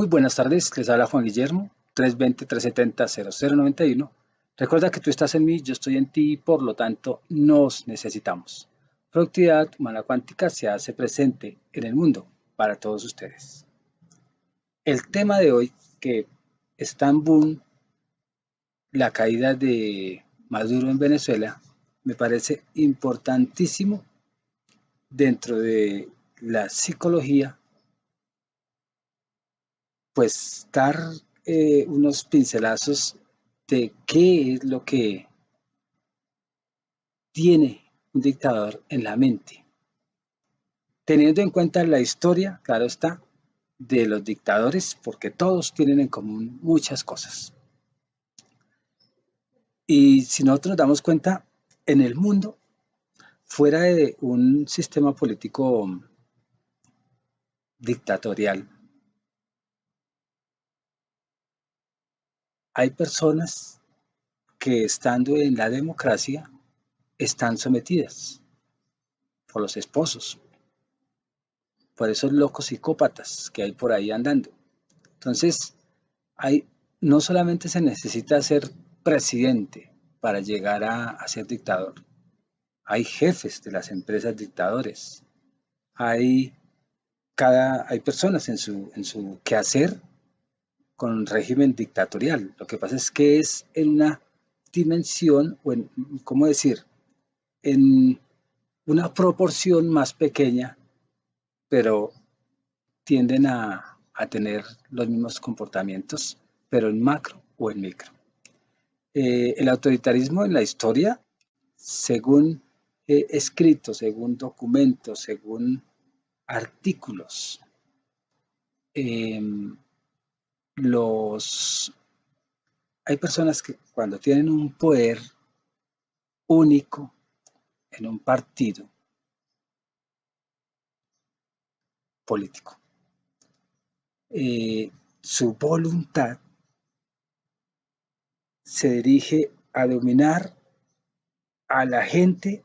Muy buenas tardes, les habla Juan Guillermo, 320-370-0091. Recuerda que tú estás en mí, yo estoy en ti y por lo tanto nos necesitamos. Productividad humana cuántica se hace presente en el mundo para todos ustedes. El tema de hoy, que está en boom, la caída de Maduro en Venezuela, me parece importantísimo dentro de la psicología, pues dar unos pincelazos de qué es lo que tiene un dictador en la mente, teniendo en cuenta la historia, claro está, de los dictadores, porque todos tienen en común muchas cosas. Y si nosotros nos damos cuenta, en el mundo, fuera de un sistema político dictatorial, hay personas que estando en la democracia están sometidas por los esposos, por esos locos psicópatas que hay por ahí andando. Entonces, no solamente se necesita ser presidente para llegar a ser dictador, hay jefes de las empresas dictadores, hay, hay personas en su quehacer con un régimen dictatorial. Lo que pasa es que es en una dimensión, o en, ¿cómo decir?, en una proporción más pequeña, pero tienden a tener los mismos comportamientos, pero en macro o en micro. El autoritarismo en la historia, según escritos, según documentos, según artículos, eh, hay personas que cuando tienen un poder único en un partido político, su voluntad se dirige a dominar a la gente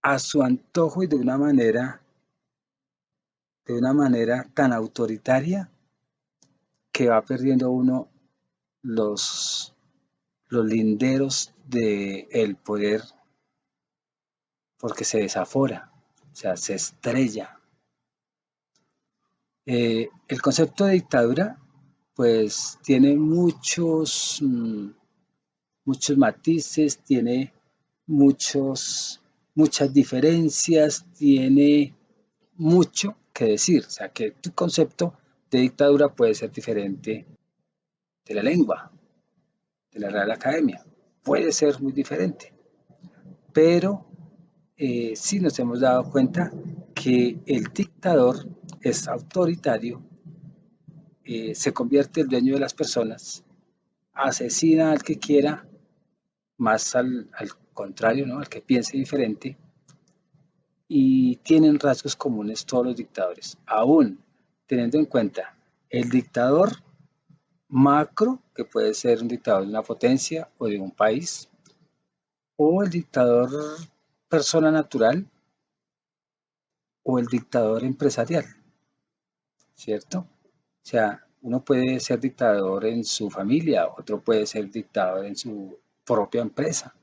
a su antojo y de una manera tan autoritaria que va perdiendo uno los, los linderos del poder porque se desafora, o sea, se estrella. El concepto de dictadura pues tiene muchos matices, tiene muchas diferencias, tiene mucho que decir. O sea, que tu concepto de dictadura puede ser diferente de la lengua, de la Real Academia. Puede ser muy diferente, pero sí nos hemos dado cuenta que el dictador es autoritario, se convierte en el dueño de las personas, asesina al que quiera, más al contrario, ¿no?, al que piense diferente, y tienen rasgos comunes todos los dictadores, aún teniendo en cuenta el dictador macro, que puede ser un dictador de una potencia o de un país, o el dictador persona natural, o el dictador empresarial, ¿cierto? O sea, uno puede ser dictador en su familia, otro puede ser dictador en su propia empresa,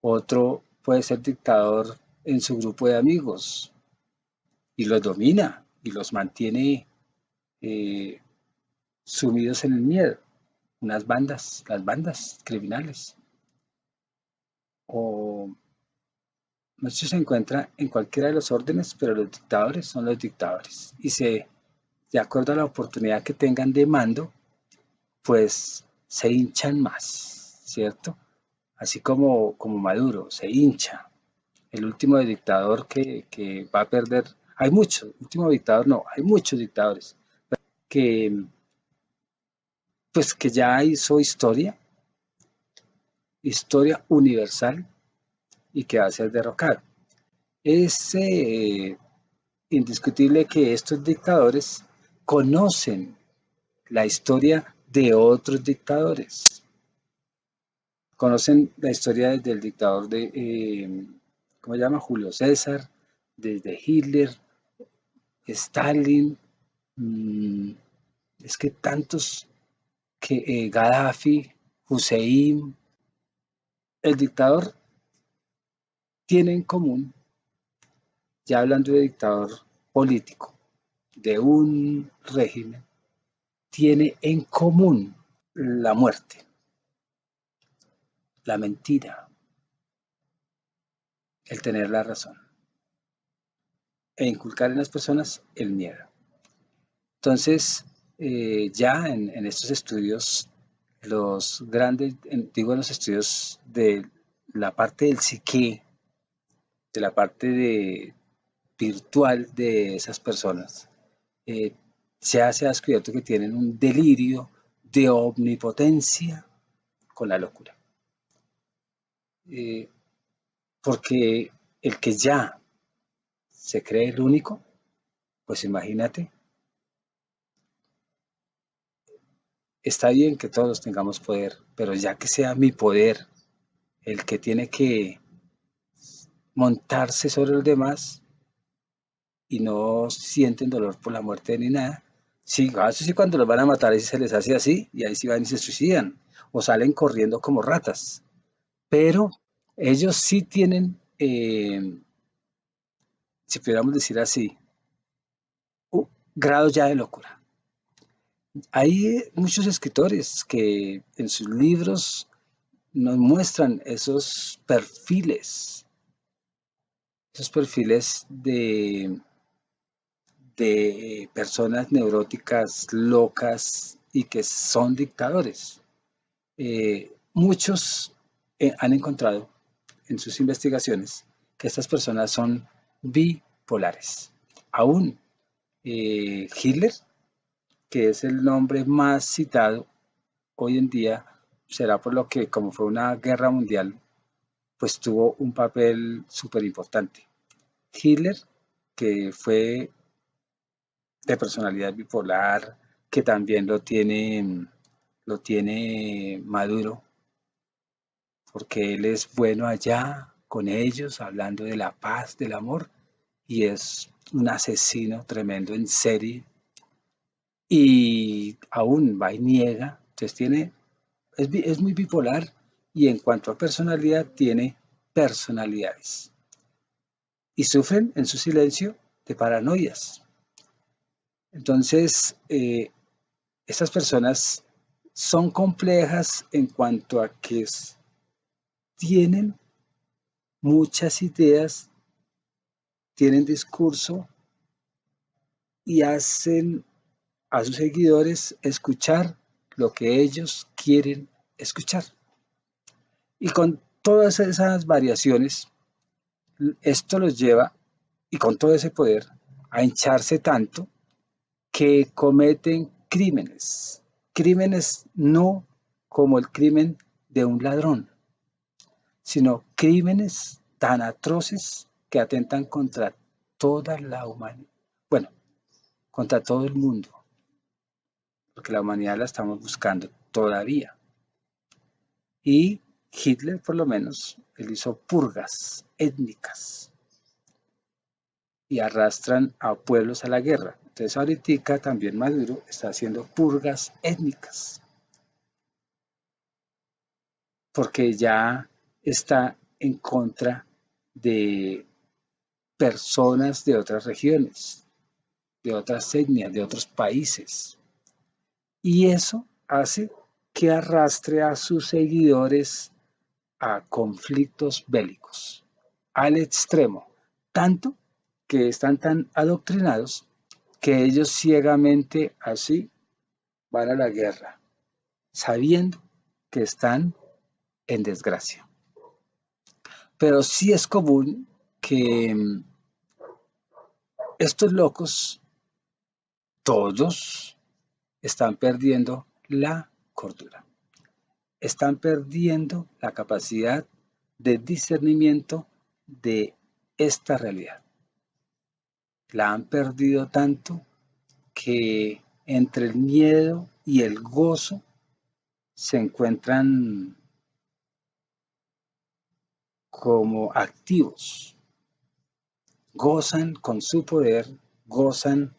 otro puede ser dictador en su grupo de amigos y los domina y los mantiene eh, sumidos en el miedo. Las bandas criminales. O esto se encuentra en cualquiera de los órdenes, pero los dictadores son los dictadores. Y de acuerdo a la oportunidad que tengan de mando, pues se hinchan más, ¿cierto? Así como Maduro se hincha. El último dictador que va a perder, hay muchos, último dictador no, hay muchos dictadores que pues que ya hizo historia universal y que va a ser derrocado. Es indiscutible que estos dictadores conocen la historia de otros dictadores, conocen la historia desde el dictador ¿cómo se llama? Julio César, desde Hitler, Stalin, Mm, es que tantos que Gaddafi, Hussein, el dictador tiene en común, ya hablando de dictador político, de un régimen, tiene en común la muerte, la mentira, el tener la razón e inculcar en las personas el miedo. Entonces, ya en estos estudios, los grandes, digo, en los estudios de la parte del psique, de la parte virtual de esas personas, eh, ya se ha descubierto que tienen un delirio de omnipotencia con la locura. Eh, porque el que ya se cree el único, pues imagínate, está bien que todos tengamos poder, pero ya que sea mi poder el que tiene que montarse sobre los demás y no sienten dolor por la muerte ni nada, sí, eso sí cuando los van a matar ahí se les hace así y ahí sí van y se suicidan o salen corriendo como ratas, pero ellos sí tienen, si pudiéramos decir así, un grado ya de locura. Hay muchos escritores que en sus libros nos muestran esos perfiles de personas neuróticas, locas y que son dictadores. Muchos han encontrado en sus investigaciones que estas personas son bipolares. Aún Hitler, que es el nombre más citado hoy en día, será por lo que como fue una guerra mundial, pues tuvo un papel súper importante. Hitler, que fue de personalidad bipolar, que también lo tiene Maduro, porque él es bueno allá con ellos, hablando de la paz, del amor, y es un asesino tremendo en serie, y aún va y niega, entonces es muy bipolar, y en cuanto a personalidad, tiene personalidades, y sufren en su silencio de paranoias. Entonces, estas personas son complejas en cuanto a que tienen muchas ideas, tienen discurso y hacen a sus seguidores escuchar lo que ellos quieren escuchar. Y con todas esas variaciones, esto los lleva, y con todo ese poder, a hincharse tanto que cometen crímenes. Crímenes no como el crimen de un ladrón, sino crímenes tan atroces que atentan contra toda la humanidad. Bueno, contra todo el mundo, porque la humanidad la estamos buscando todavía. Y Hitler, por lo menos, él hizo purgas étnicas y arrastran a pueblos a la guerra. Entonces ahorita también Maduro está haciendo purgas étnicas, porque ya está en contra de personas de otras regiones, de otras etnias, de otros países. Y eso hace que arrastre a sus seguidores a conflictos bélicos, al extremo, tanto que están tan adoctrinados que ellos ciegamente así van a la guerra, sabiendo que están en desgracia. Pero sí es común que estos locos, todos, están perdiendo la cordura, están perdiendo la capacidad de discernimiento de esta realidad. La han perdido tanto que entre el miedo y el gozo se encuentran como activos, gozan con su poder, gozan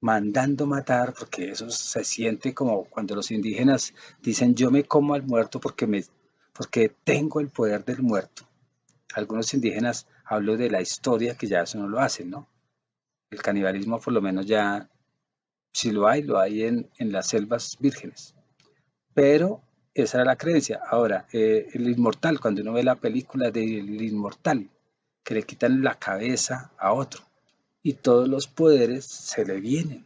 mandando matar, porque eso se siente como cuando los indígenas dicen yo me como al muerto porque tengo el poder del muerto. Algunos indígenas hablo de la historia que ya eso no lo hacen, ¿no? El canibalismo por lo menos ya, si lo hay en las selvas vírgenes. Pero esa era la creencia. Ahora, el inmortal, cuando uno ve la película del inmortal, que le quitan la cabeza a otro y todos los poderes se le vienen.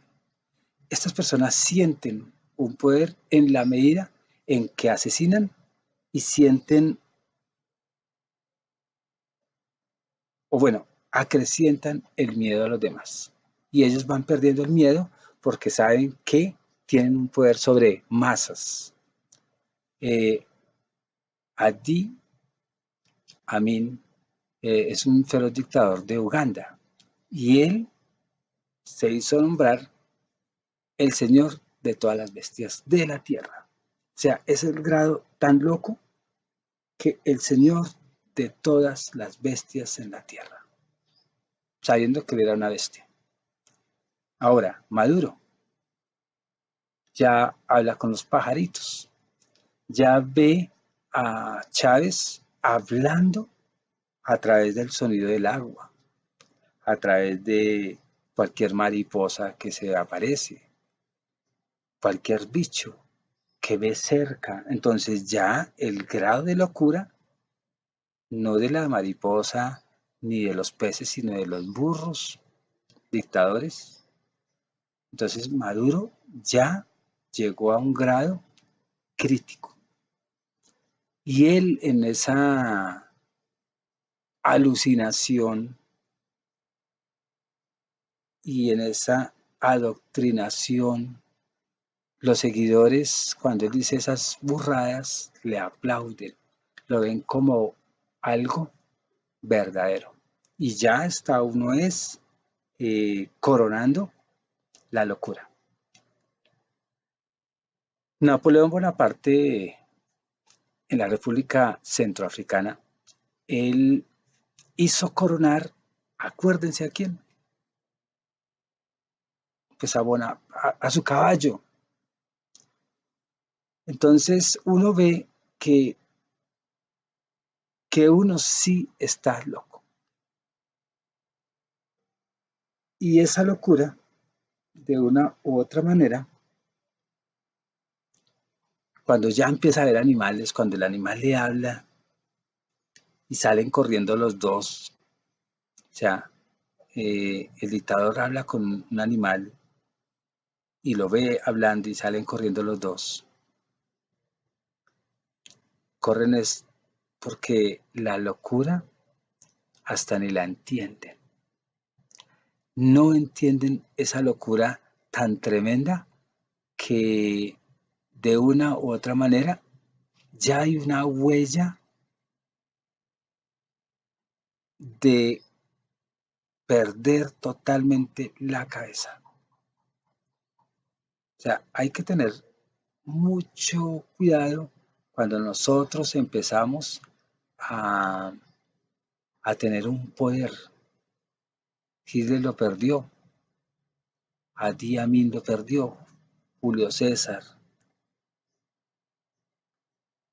Estas personas sienten un poder en la medida en que asesinan y sienten, o bueno, acrecientan el miedo a los demás. Y ellos van perdiendo el miedo porque saben que tienen un poder sobre masas. Eh, Adi Amin es un feroz dictador de Uganda y él se hizo nombrar el señor de todas las bestias de la tierra. O sea, es el grado tan loco que el señor de todas las bestias en la tierra, sabiendo que él era una bestia. Ahora, Maduro ya habla con los pajaritos, ya ve a Chávez hablando a través del sonido del agua, a través de cualquier mariposa que se aparece, cualquier bicho que ve cerca. Entonces ya el grado de locura, no de la mariposa ni de los peces, sino de los burros dictadores. Entonces Maduro ya llegó a un grado crítico. Y él en esa alucinación y en esa adoctrinación, los seguidores, cuando él dice esas burradas, le aplauden, lo ven como algo verdadero. Y ya está uno es coronando la locura. Napoleón Bonaparte en la República Centroafricana, él hizo coronar, acuérdense a quién, pues a su caballo. Entonces uno ve que uno sí está loco. Y esa locura, de una u otra manera, cuando ya empieza a ver animales, cuando el animal le habla y salen corriendo los dos, o sea, el dictador habla con un animal y lo ve hablando y salen corriendo los dos. Corren es porque la locura hasta ni la entienden. No entienden esa locura tan tremenda que de una u otra manera ya hay una huella de perder totalmente la cabeza. O sea, hay que tener mucho cuidado cuando nosotros empezamos a, a tener un poder. Hitler lo perdió, Idi Amin lo perdió, Julio César,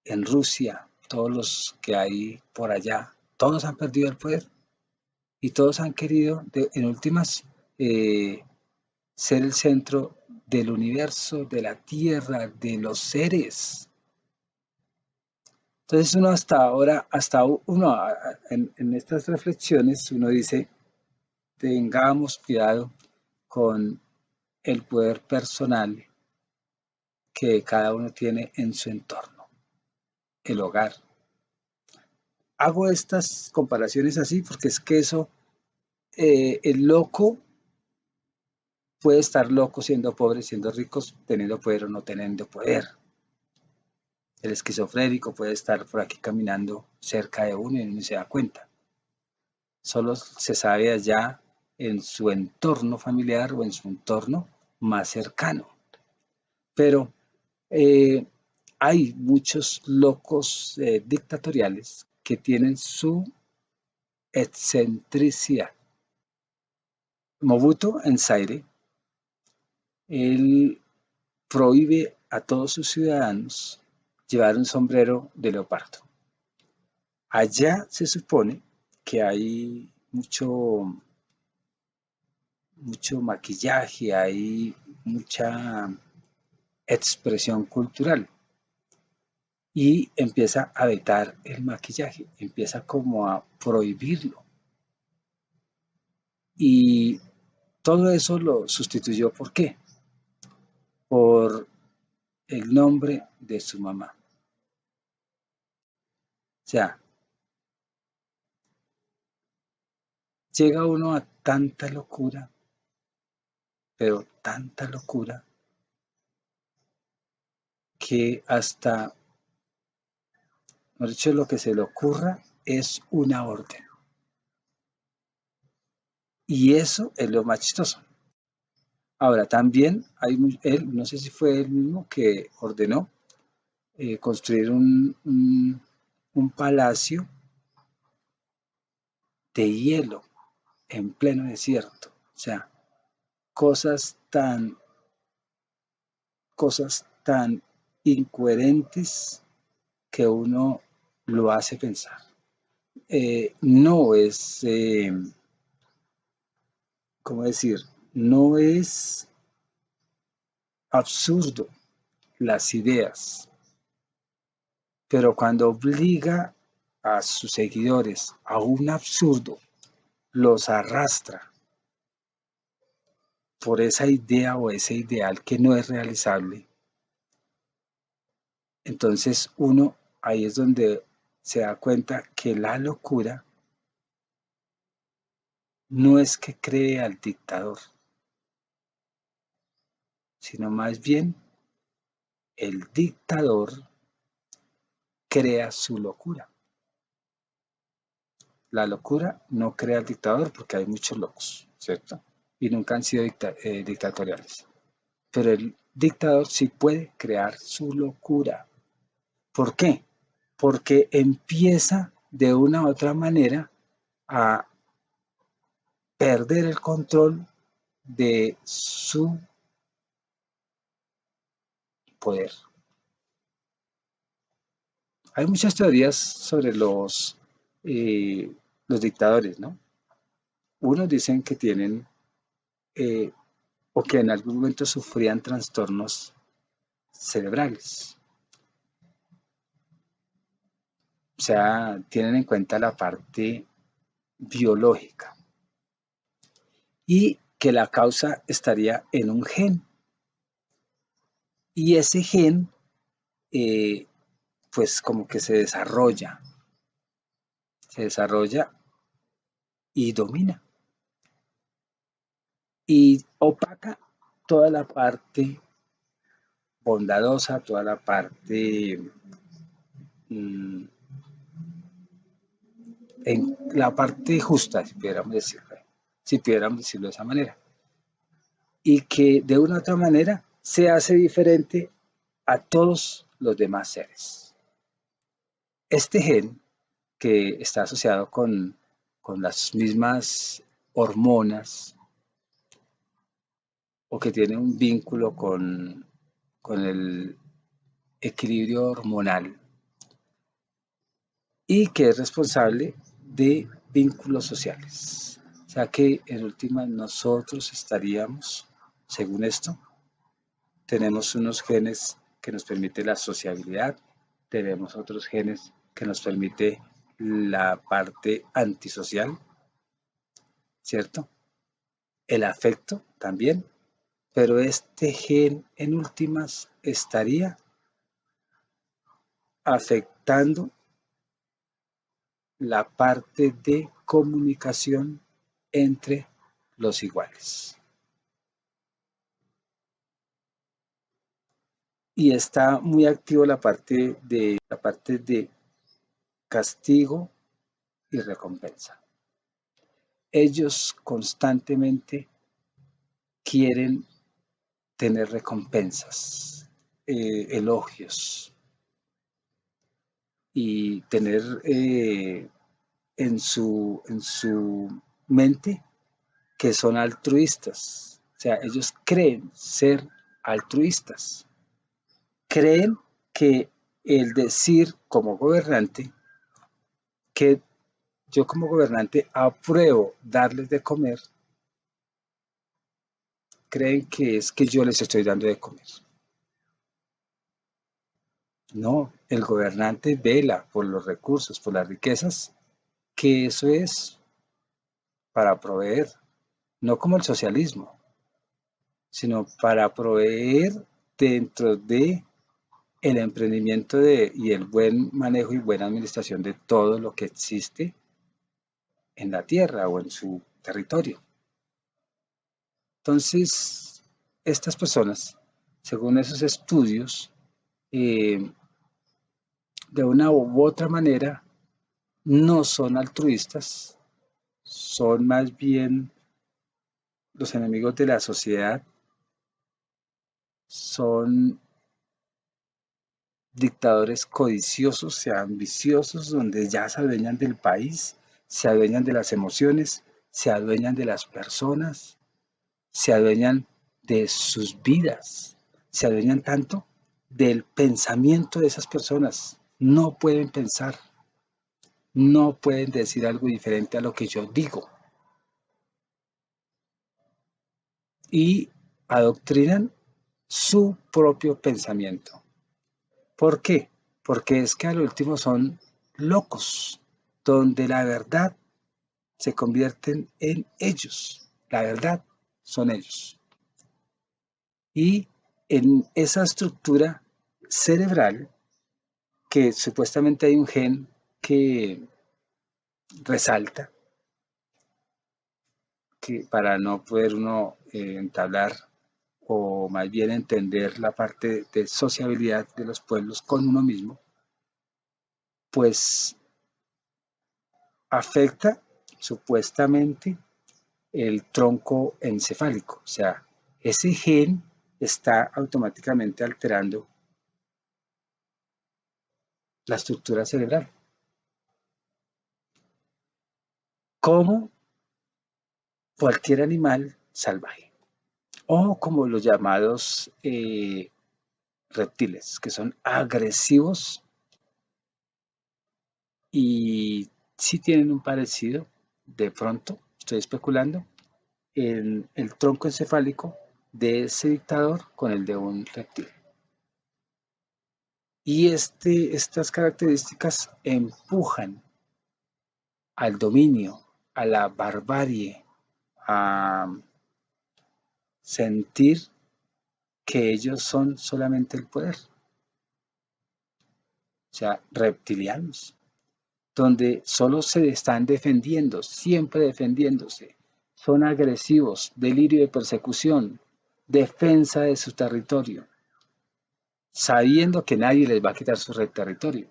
en Rusia, todos los que hay por allá, todos han perdido el poder y todos han querido, en últimas, ser el centro del universo, de la tierra, de los seres. Entonces uno hasta ahora, en estas reflexiones, uno dice, tengamos cuidado con el poder personal que cada uno tiene en su entorno, el hogar. Hago estas comparaciones así porque es que eso, el loco puede estar loco siendo pobre, siendo rico, teniendo poder o no teniendo poder. El esquizofrénico puede estar por aquí caminando cerca de uno y no se da cuenta. Solo se sabe allá en su entorno familiar o en su entorno más cercano. Pero hay muchos locos dictatoriales que tienen su excentricidad. Mobutu en Zaire él prohíbe a todos sus ciudadanos llevar un sombrero de leopardo. Allá se supone que hay mucho maquillaje, hay mucha expresión cultural y empieza a vetar el maquillaje, empieza como a prohibirlo. Y todo eso lo sustituyó, ¿por qué? Por el nombre de su mamá. O sea, llega uno a tanta locura, pero tanta locura, que hasta, mejor dicho, lo que se le ocurra es una orden. Y eso es lo más chistoso. Ahora, también él, no sé si fue él mismo que ordenó construir un palacio de hielo en pleno desierto. O sea, cosas tan, cosas tan incoherentes que uno lo hace pensar. No es, ¿cómo decir? No es absurdo las ideas, pero cuando obliga a sus seguidores a un absurdo, los arrastra por esa idea o ese ideal que no es realizable, entonces uno ahí es donde se da cuenta que la locura no es que cree al dictador, sino más bien el dictador crea su locura. La locura no crea al dictador porque hay muchos locos, ¿cierto? Y nunca han sido dictatoriales. Pero el dictador sí puede crear su locura. ¿Por qué? Porque empieza de una u otra manera a perder el control de su poder. Hay muchas teorías sobre los dictadores, ¿no? Unos dicen que tienen eh, o que en algún momento sufrían trastornos cerebrales. O sea, tienen en cuenta la parte biológica y que la causa estaría en un gen. Y ese gen, eh, pues como que se desarrolla y domina y opaca toda la parte bondadosa, toda la parte, mm, en la parte justa, si pudiéramos decirlo de esa manera, y que de una u otra manera se hace diferente a todos los demás seres. Este gen que está asociado con las mismas hormonas o que tiene un vínculo con el equilibrio hormonal y que es responsable de vínculos sociales. O sea que en última nosotros estaríamos, según esto, tenemos unos genes que nos permiten la sociabilidad, tenemos otros genes que nos permite la parte antisocial, ¿cierto? El afecto también, pero este gen en últimas estaría afectando la parte de comunicación entre los iguales. Y está muy activo la parte de castigo y recompensa. Ellos constantemente quieren tener recompensas, elogios y tener en su mente que son altruistas, sea, ellos creen ser altruistas, creen que el decir como gobernante que yo como gobernante apruebo darles de comer, creen que es que yo les estoy dando de comer. No, el gobernante vela por los recursos, por las riquezas, que eso es para proveer, no como el socialismo, sino para proveer dentro de el emprendimiento y el buen manejo y buena administración de todo lo que existe en la tierra o en su territorio. Entonces, estas personas, según esos estudios, de una u otra manera, no son altruistas, son más bien los enemigos de la sociedad, son dictadores codiciosos y ambiciosos donde ya se adueñan del país, se adueñan de las emociones, se adueñan de las personas, se adueñan de sus vidas, se adueñan tanto del pensamiento de esas personas. No pueden pensar, no pueden decir algo diferente a lo que yo digo. Y adoctrinan su propio pensamiento. ¿Por qué? Porque es que al último son locos, donde la verdad se convierten en ellos. La verdad son ellos. Y en esa estructura cerebral, que supuestamente hay un gen que resalta, que para no poder uno entablar o más bien entender la parte de sociabilidad de los pueblos con uno mismo, pues afecta supuestamente el tronco encefálico, o sea, ese gen está automáticamente alterando la estructura cerebral. Como cualquier animal salvaje o como los llamados reptiles, que son agresivos y sí tienen un parecido, de pronto, estoy especulando, en el tronco encefálico de ese dictador con el de un reptil. Y estas características empujan al dominio, a la barbarie, a sentir que ellos son solamente el poder, o sea, reptilianos, donde solo se están defendiendo, siempre defendiéndose, son agresivos, delirio de persecución, defensa de su territorio, sabiendo que nadie les va a quitar su territorio.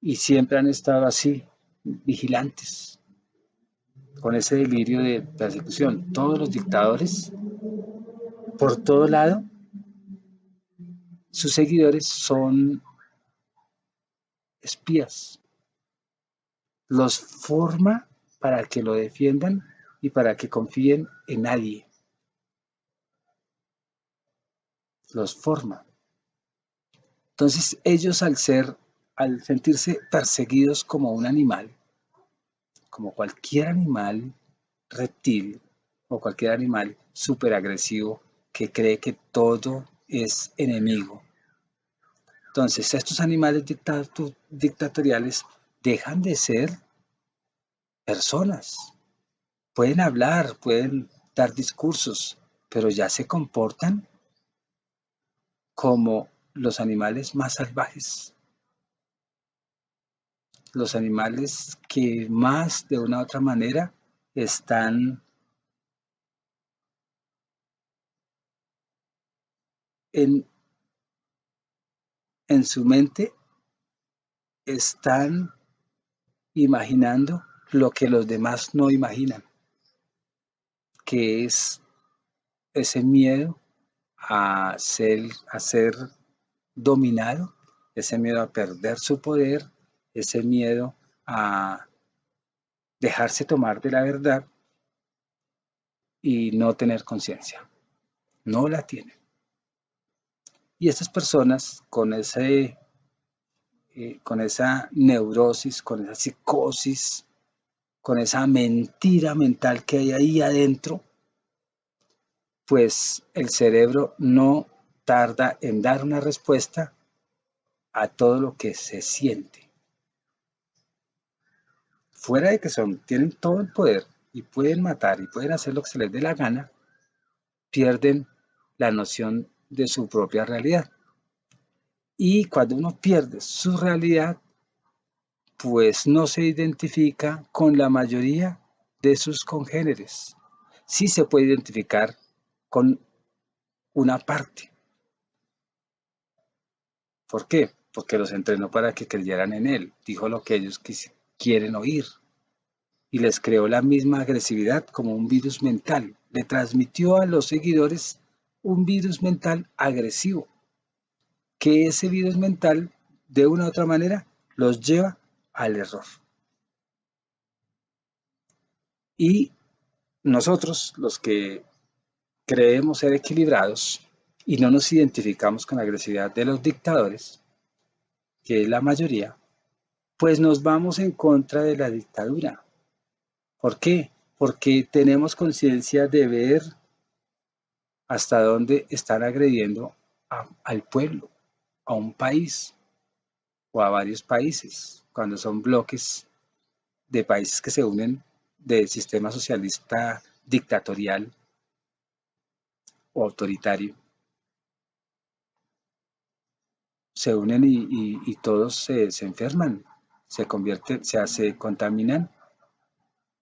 Y siempre han estado así, vigilantes, con ese delirio de persecución. Todos los dictadores, por todo lado, sus seguidores son espías. Los forma para que lo defiendan y para que confíen en nadie. Los forma. Entonces ellos al sentirse perseguidos como un animal, como cualquier animal reptil o cualquier animal súper agresivo que cree que todo es enemigo. Entonces estos animales dictatoriales dejan de ser personas. Pueden hablar, pueden dar discursos, pero ya se comportan como los animales más salvajes, los animales que más de una u otra manera están en, en su mente, están imaginando lo que los demás no imaginan, que es ese miedo a ser dominado, ese miedo a perder su poder, ese miedo a dejarse tomar de la verdad y no tener conciencia. No la tienen. Y estas personas con esa neurosis, con esa psicosis, con esa mentira mental que hay ahí adentro, pues el cerebro no tarda en dar una respuesta a todo lo que se siente. Fuera de que tienen todo el poder y pueden matar y pueden hacer lo que se les dé la gana, pierden la noción de su propia realidad. Y cuando uno pierde su realidad, pues no se identifica con la mayoría de sus congéneres. Sí se puede identificar con una parte. ¿Por qué? Porque los entrenó para que creyeran en él. Dijo lo que ellos quieren oír. Y les creó la misma agresividad como un virus mental. Le transmitió a los seguidores un virus mental agresivo. Que ese virus mental, de una u otra manera, los lleva al error. Y nosotros, los que creemos ser equilibrados y no nos identificamos con la agresividad de los dictadores, que es la mayoría, pues nos vamos en contra de la dictadura. ¿Por qué? Porque tenemos conciencia de ver hasta dónde están agrediendo al pueblo, a un país o a varios países, cuando son bloques de países que se unen del sistema socialista dictatorial o autoritario. Se unen y todos se enferman, se convierten, se contaminan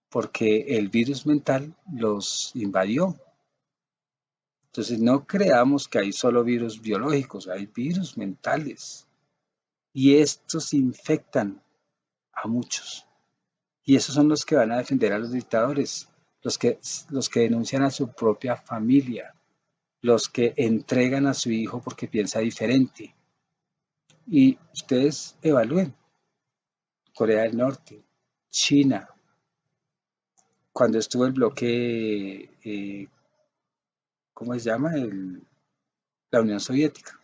porque el virus mental los invadió. Entonces no creamos que hay solo virus biológicos, hay virus mentales y estos infectan a muchos. Y esos son los que van a defender a los dictadores, los que denuncian a su propia familia, los que entregan a su hijo porque piensa diferente. Y ustedes evalúen, Corea del Norte, China, cuando estuvo el bloque, ¿cómo se llama? La Unión Soviética.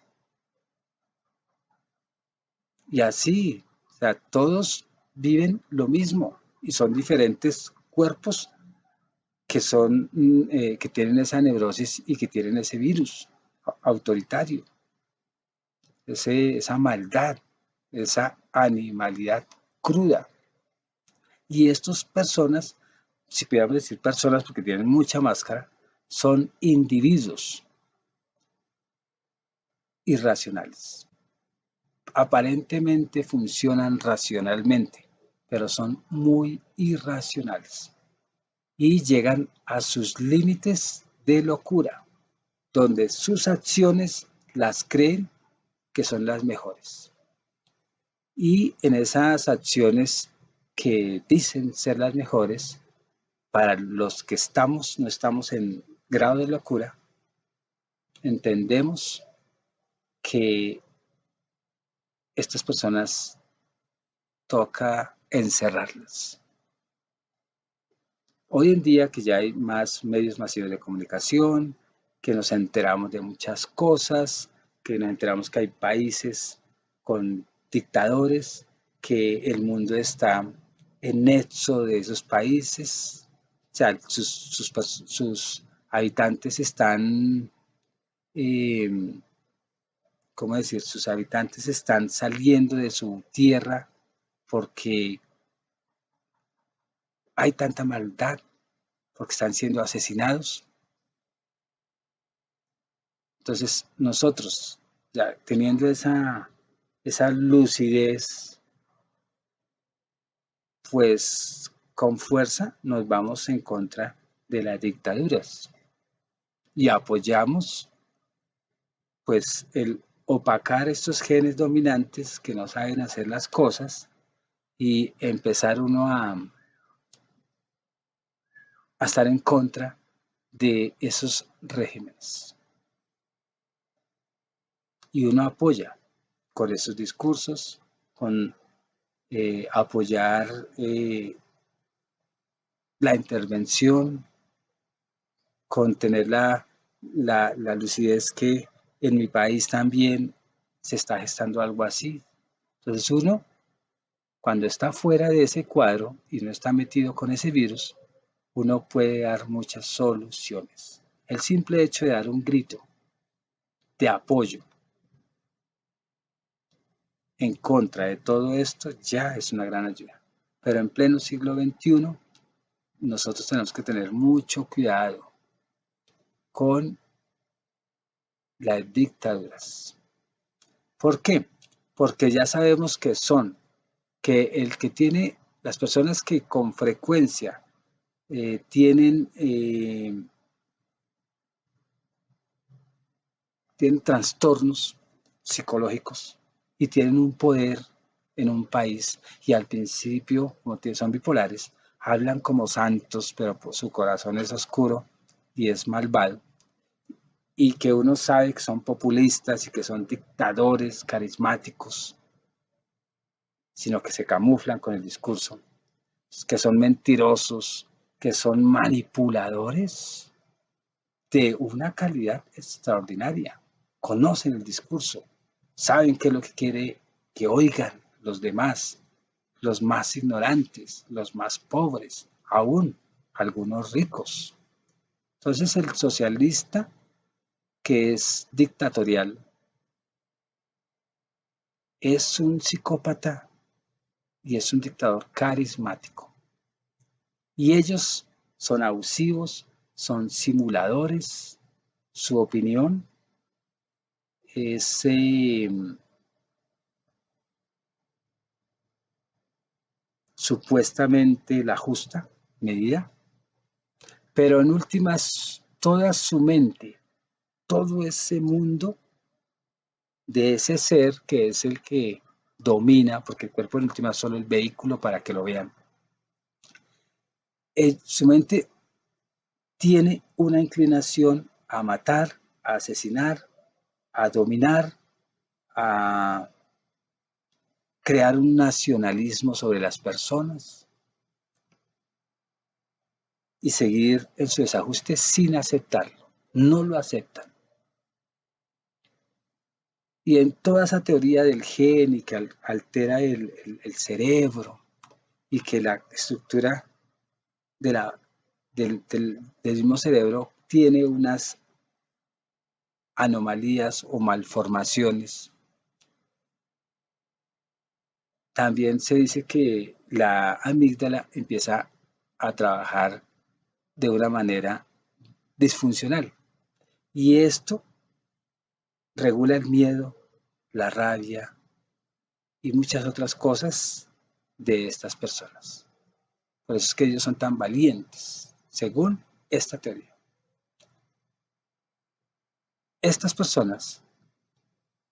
Y así, o sea, todos viven lo mismo y son diferentes cuerpos que tienen esa neurosis y que tienen ese virus autoritario, esa maldad, esa animalidad cruda. Y estas personas, si pudiéramos decir personas porque tienen mucha máscara, son individuos irracionales. Aparentemente funcionan racionalmente, pero son muy irracionales y llegan a sus límites de locura, donde sus acciones las creen que son las mejores. Y en esas acciones que dicen ser las mejores, para los que no estamos en grado de locura, entendemos que estas personas toca encerrarlas. Hoy en día que ya hay más medios masivos de comunicación, que nos enteramos de muchas cosas, que nos enteramos que hay países con dictadores, que el mundo está en nexo de esos países, o sea, sus habitantes están, eh, ¿cómo decir? Sus habitantes están saliendo de su tierra porque hay tanta maldad, porque están siendo asesinados. Entonces, nosotros, ya teniendo esa lucidez, pues con fuerza nos vamos en contra de las dictaduras y apoyamos pues el opacar estos genes dominantes que no saben hacer las cosas y empezar uno a estar en contra de esos regímenes. Y uno apoya con esos discursos, con apoyar la intervención, con tener la lucidez que en mi país también se está gestando algo así. Entonces uno, cuando está fuera de ese cuadro y no está metido con ese virus, uno puede dar muchas soluciones. El simple hecho de dar un grito de apoyo en contra de todo esto ya es una gran ayuda. Pero en pleno siglo XXI, nosotros tenemos que tener mucho cuidado con las dictaduras. ¿Por qué? Porque ya sabemos que el que tiene, las personas que con frecuencia tienen trastornos psicológicos y tienen un poder en un país y al principio, como son bipolares, hablan como santos, pero pues su corazón es oscuro y es malvado, y que uno sabe que son populistas y que son dictadores carismáticos, sino que se camuflan con el discurso, que son mentirosos, que son manipuladores de una calidad extraordinaria. Conocen el discurso, saben qué es lo que quiere que oigan los demás, los más ignorantes, los más pobres, aún algunos ricos. Entonces el socialista que es dictatorial es un psicópata y es un dictador carismático. Y ellos son abusivos, son simuladores, su opinión es supuestamente la justa medida, pero en últimas toda su mente, todo ese mundo de ese ser que es el que domina, porque el cuerpo en últimas es solo el vehículo para que lo vean, su mente tiene una inclinación a matar, a asesinar, a dominar, a crear un nacionalismo sobre las personas y seguir en su desajuste sin aceptarlo. No lo aceptan. Y en toda esa teoría del gen y que altera el cerebro y que la estructura de del mismo cerebro tiene unas anomalías o malformaciones. También se dice que la amígdala empieza a trabajar de una manera disfuncional. Y esto regula el miedo, la rabia y muchas otras cosas de estas personas. Por eso es que ellos son tan valientes, según esta teoría. Estas personas,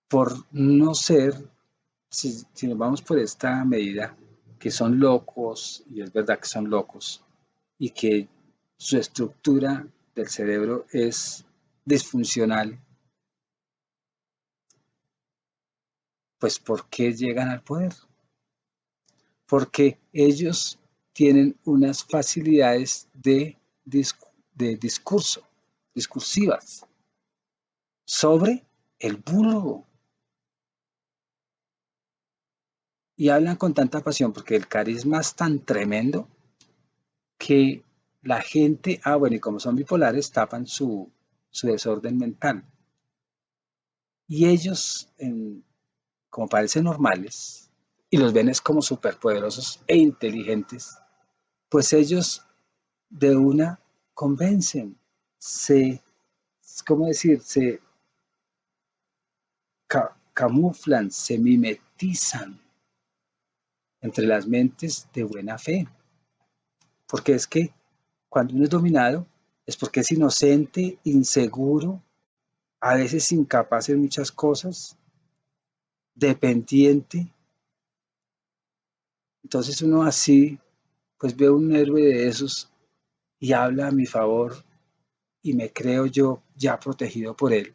por no ser, si nos vamos por esta medida, que son locos, y es verdad que son locos, y que su estructura del cerebro es disfuncional, pues ¿por qué llegan al poder? Porque ellos tienen unas facilidades de discurso, discursivas, sobre el vulgo. Y hablan con tanta pasión porque el carisma es tan tremendo que la gente, bueno, y como son bipolares, tapan su desorden mental. Y ellos, como parecen normales, y los ven es como superpoderosos e inteligentes, pues ellos de una convencen, ¿cómo decir? Se camuflan, se mimetizan entre las mentes de buena fe. Porque es que cuando uno es dominado es porque es inocente, inseguro, a veces incapaz en muchas cosas, dependiente. Entonces uno así, pues ve un héroe de esos y habla a mi favor y me creo yo ya protegido por él.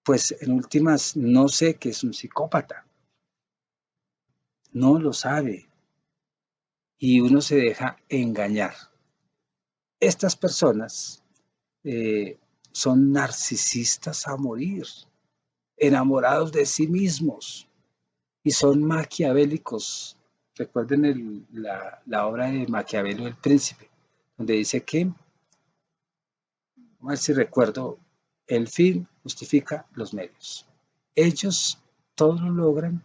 Pues en últimas no sé que es un psicópata, no lo sabe y uno se deja engañar. Estas personas son narcisistas a morir, enamorados de sí mismos y son maquiavélicos. Recuerden la obra de Maquiavelo, El Príncipe, donde dice que, a ver si recuerdo, el fin justifica los medios. Ellos todo lo logran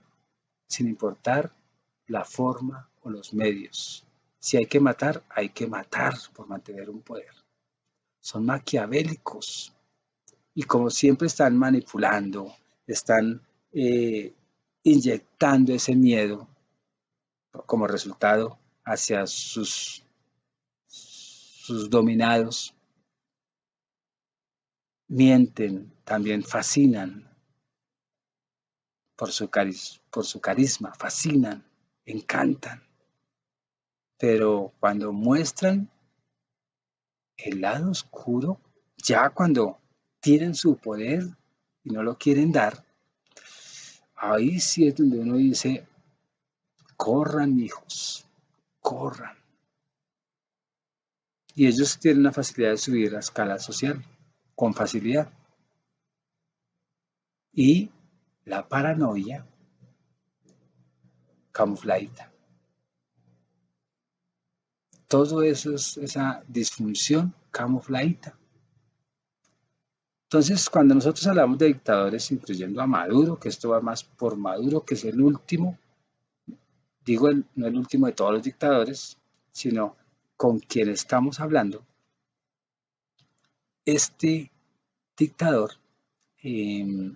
sin importar la forma o los medios. Si hay que matar por mantener un poder. Son maquiavélicos y como siempre están manipulando, están inyectando ese miedo como resultado hacia sus dominados, mienten, también fascinan por su carisma, fascinan, encantan, pero cuando muestran el lado oscuro, ya cuando tienen su poder y no lo quieren dar, ahí sí es donde uno dice, corran hijos, corran. Y ellos tienen la facilidad de subir la escala social, con facilidad. Y la paranoia camufladita. Todo eso es esa disfunción camufladita. Entonces, cuando nosotros hablamos de dictadores, incluyendo a Maduro, que esto va más por Maduro, que es el último, digo no el último de todos los dictadores, sino con quien estamos hablando, este dictador eh,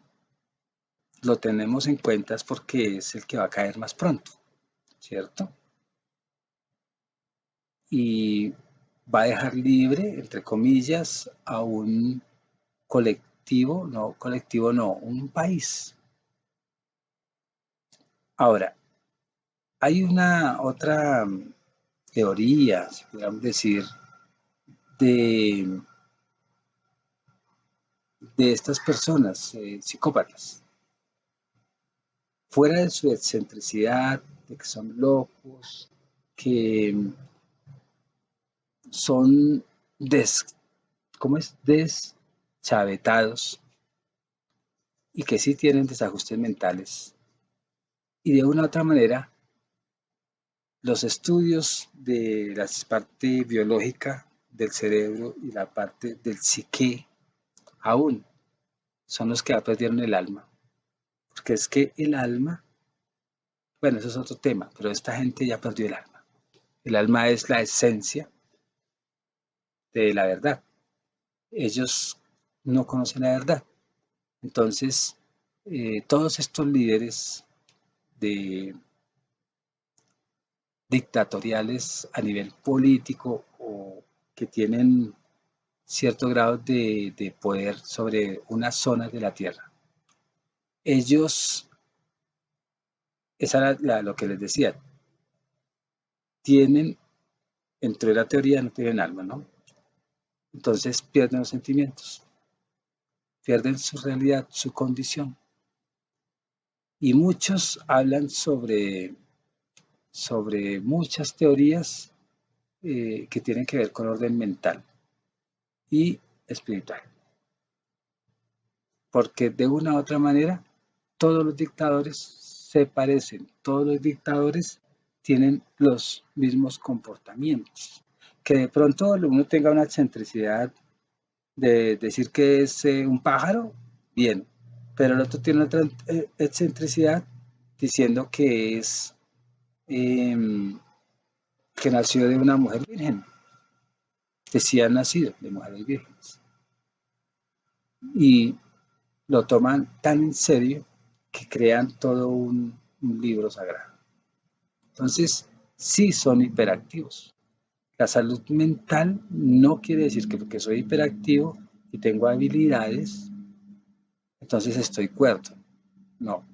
lo tenemos en cuenta porque es el que va a caer más pronto, ¿cierto? Y va a dejar libre, entre comillas, a un colectivo no, un país. Ahora, hay una otra teoría, si pudiéramos decir, de, de estas personas psicópatas, fuera de su excentricidad, de que son locos, que son ¿cómo es? Deschavetados y que sí tienen desajustes mentales. Y de una u otra manera, los estudios de la parte biológica del cerebro y la parte del psique aún son los que ya perdieron el alma. Porque es que el alma, bueno, eso es otro tema, pero esta gente ya perdió el alma. El alma es la esencia de la verdad. Ellos no conocen la verdad. Entonces, todos estos líderes de dictatoriales a nivel político o que tienen cierto grado de poder sobre unas zonas de la tierra. Ellos, esa era lo que les decía, tienen, dentro de la teoría no tienen alma, ¿no? Entonces pierden los sentimientos, pierden su realidad, su condición. Y muchos hablan sobre muchas teorías que tienen que ver con orden mental y espiritual. Porque de una u otra manera todos los dictadores se parecen, todos los dictadores tienen los mismos comportamientos. Que de pronto uno tenga una excentricidad de decir que es un pájaro, bien, pero el otro tiene otra excentricidad diciendo que es eh, que nació de una mujer virgen, que sí han nacido de mujeres vírgenes. Y lo toman tan en serio que crean todo un libro sagrado. Entonces, sí son hiperactivos. La salud mental no quiere decir que porque soy hiperactivo y tengo habilidades, entonces estoy cuerdo. No.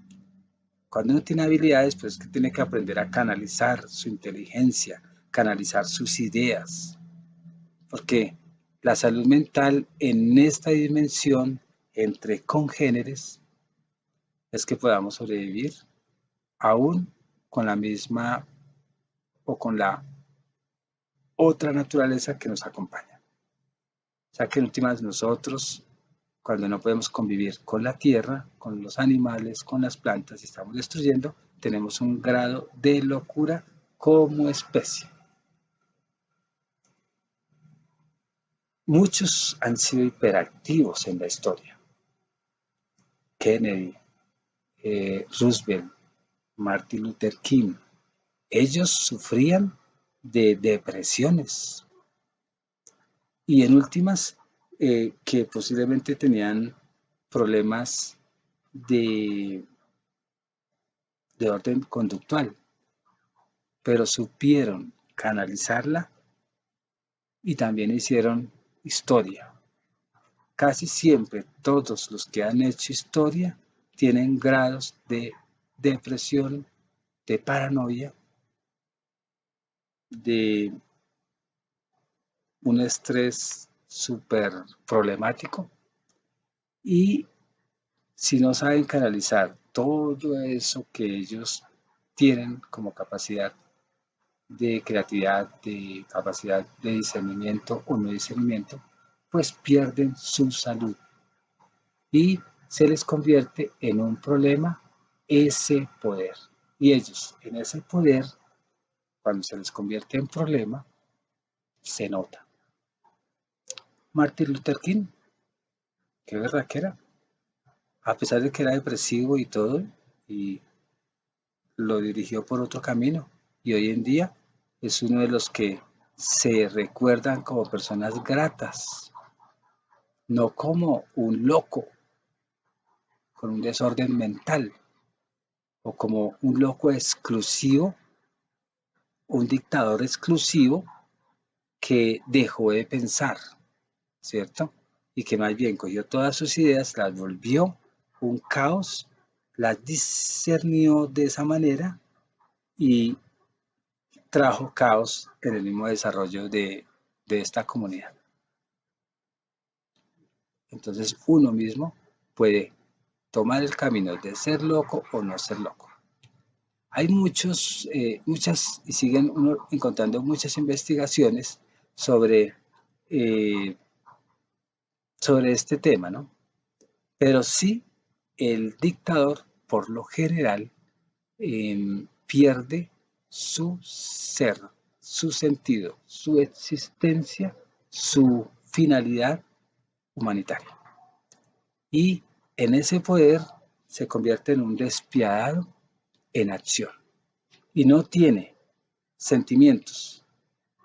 Cuando uno tiene habilidades, pues es que tiene que aprender a canalizar su inteligencia, canalizar sus ideas. Porque la salud mental en esta dimensión entre congéneres es que podamos sobrevivir aún con la misma o con la otra naturaleza que nos acompaña. sea que en últimas nosotros, cuando no podemos convivir con la tierra, con los animales, con las plantas y estamos destruyendo, tenemos un grado de locura como especie. Muchos han sido hiperactivos en la historia. Kennedy, Roosevelt, Martin Luther King. Ellos sufrían de depresiones y en últimas que posiblemente tenían problemas de, de orden conductual, pero supieron canalizarla y también hicieron historia. Casi siempre todos los que han hecho historia tienen grados de depresión, de paranoia, de un estrés súper problemático y si no saben canalizar todo eso que ellos tienen como capacidad de creatividad, de capacidad de discernimiento o no discernimiento, pues pierden su salud y se les convierte en un problema ese poder. Y ellos en ese poder, cuando se les convierte en problema, se nota. Martin Luther King, qué verdad que era, a pesar de que era depresivo y todo, y lo dirigió por otro camino, y hoy en día es uno de los que se recuerdan como personas gratas, no como un loco con un desorden mental o como un loco exclusivo, un dictador exclusivo que dejó de pensar, ¿cierto? Y que más bien cogió todas sus ideas, las volvió un caos, las discernió de esa manera y trajo caos en el mismo desarrollo de esta comunidad. Entonces uno mismo puede tomar el camino de ser loco o no ser loco. Hay muchas, y siguen uno encontrando muchas investigaciones sobre, eh, sobre este tema, ¿no? Pero sí, el dictador, por lo general, pierde su ser, su sentido, su existencia, su finalidad humanitaria. Y en ese poder se convierte en un despiadado en acción. Y no tiene sentimientos,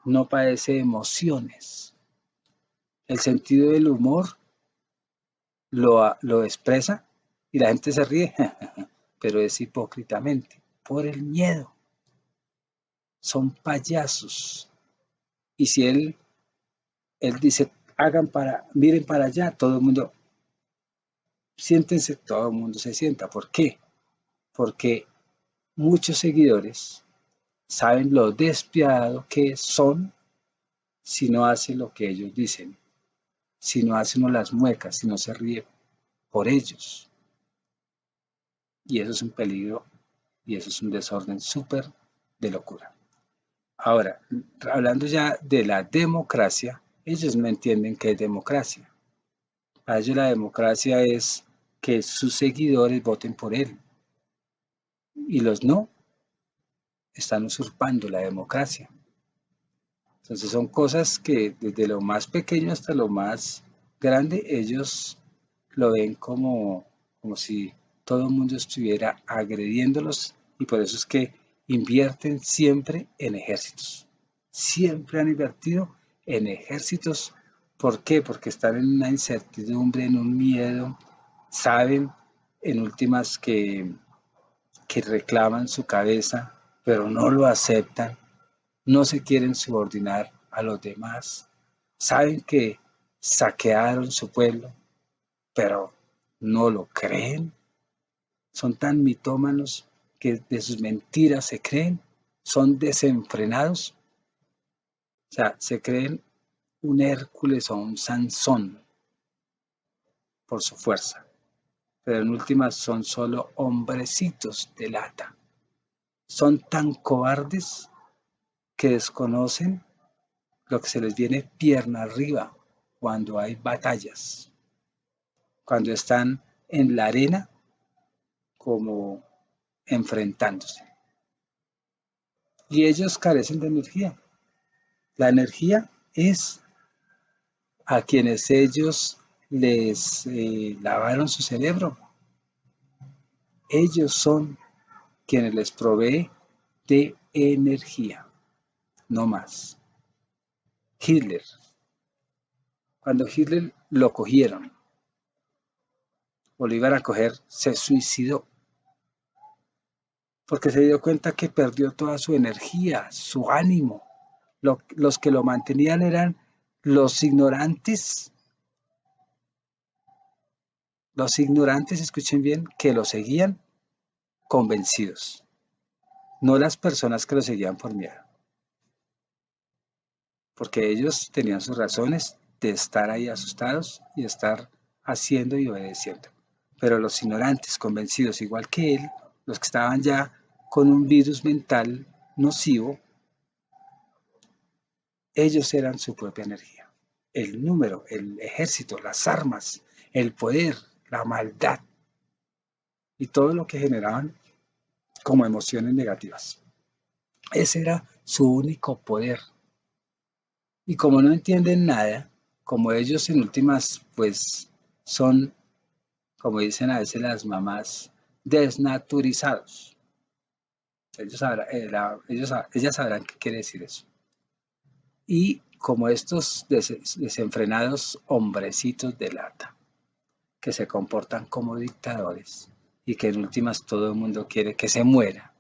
no padece emociones. El sentido del humor lo expresa y la gente se ríe, pero es hipócritamente, por el miedo. Son payasos. Y si él dice, miren para allá, todo el mundo, siéntense, todo el mundo se sienta. ¿Por qué? Porque muchos seguidores saben lo despiadado que son si no hacen lo que ellos dicen, si no hacen las muecas, si no se ríe por ellos. Y eso es un peligro y eso es un desorden súper de locura. Ahora, hablando ya de la democracia, ellos no entienden qué es democracia. Para ellos la democracia es que sus seguidores voten por él y los no están usurpando la democracia. Entonces son cosas que desde lo más pequeño hasta lo más grande ellos lo ven como si todo el mundo estuviera agrediéndolos y por eso es que invierten siempre en ejércitos. Siempre han invertido en ejércitos. ¿Por qué? Porque están en una incertidumbre, en un miedo. Saben en últimas que reclaman su cabeza, pero no lo aceptan, no se quieren subordinar a los demás, saben que saquearon su pueblo, pero no lo creen, son tan mitómanos que de sus mentiras se creen, son desenfrenados, o sea, se creen un Hércules o un Sansón por su fuerza, pero en últimas son solo hombrecitos de lata. Son tan cobardes que desconocen lo que se les viene pierna arriba cuando hay batallas, cuando están en la arena como enfrentándose. Y ellos carecen de energía. La energía es a quienes ellos les lavaron su cerebro. Ellos son quienes les provee de energía, no más. Hitler, cuando Hitler lo cogieron o lo iban a coger, se suicidó porque se dio cuenta que perdió toda su energía, su ánimo. Los que lo mantenían eran los ignorantes, escuchen bien, que lo seguían convencidos, no las personas que lo seguían por miedo, porque ellos tenían sus razones de estar ahí asustados y estar haciendo y obedeciendo. Pero los ignorantes, convencidos igual que él, los que estaban ya con un virus mental nocivo, ellos eran su propia energía. El número, el ejército, las armas, el poder, la maldad y todo lo que generaban como emociones negativas. Ese era su único poder. Y como no entienden nada, como ellos en últimas, pues son, como dicen a veces las mamás, desnaturizados. Ellas sabrán qué quiere decir eso. Y como estos desenfrenados hombrecitos de lata, que se comportan como dictadores y que en últimas todo el mundo quiere que se muera,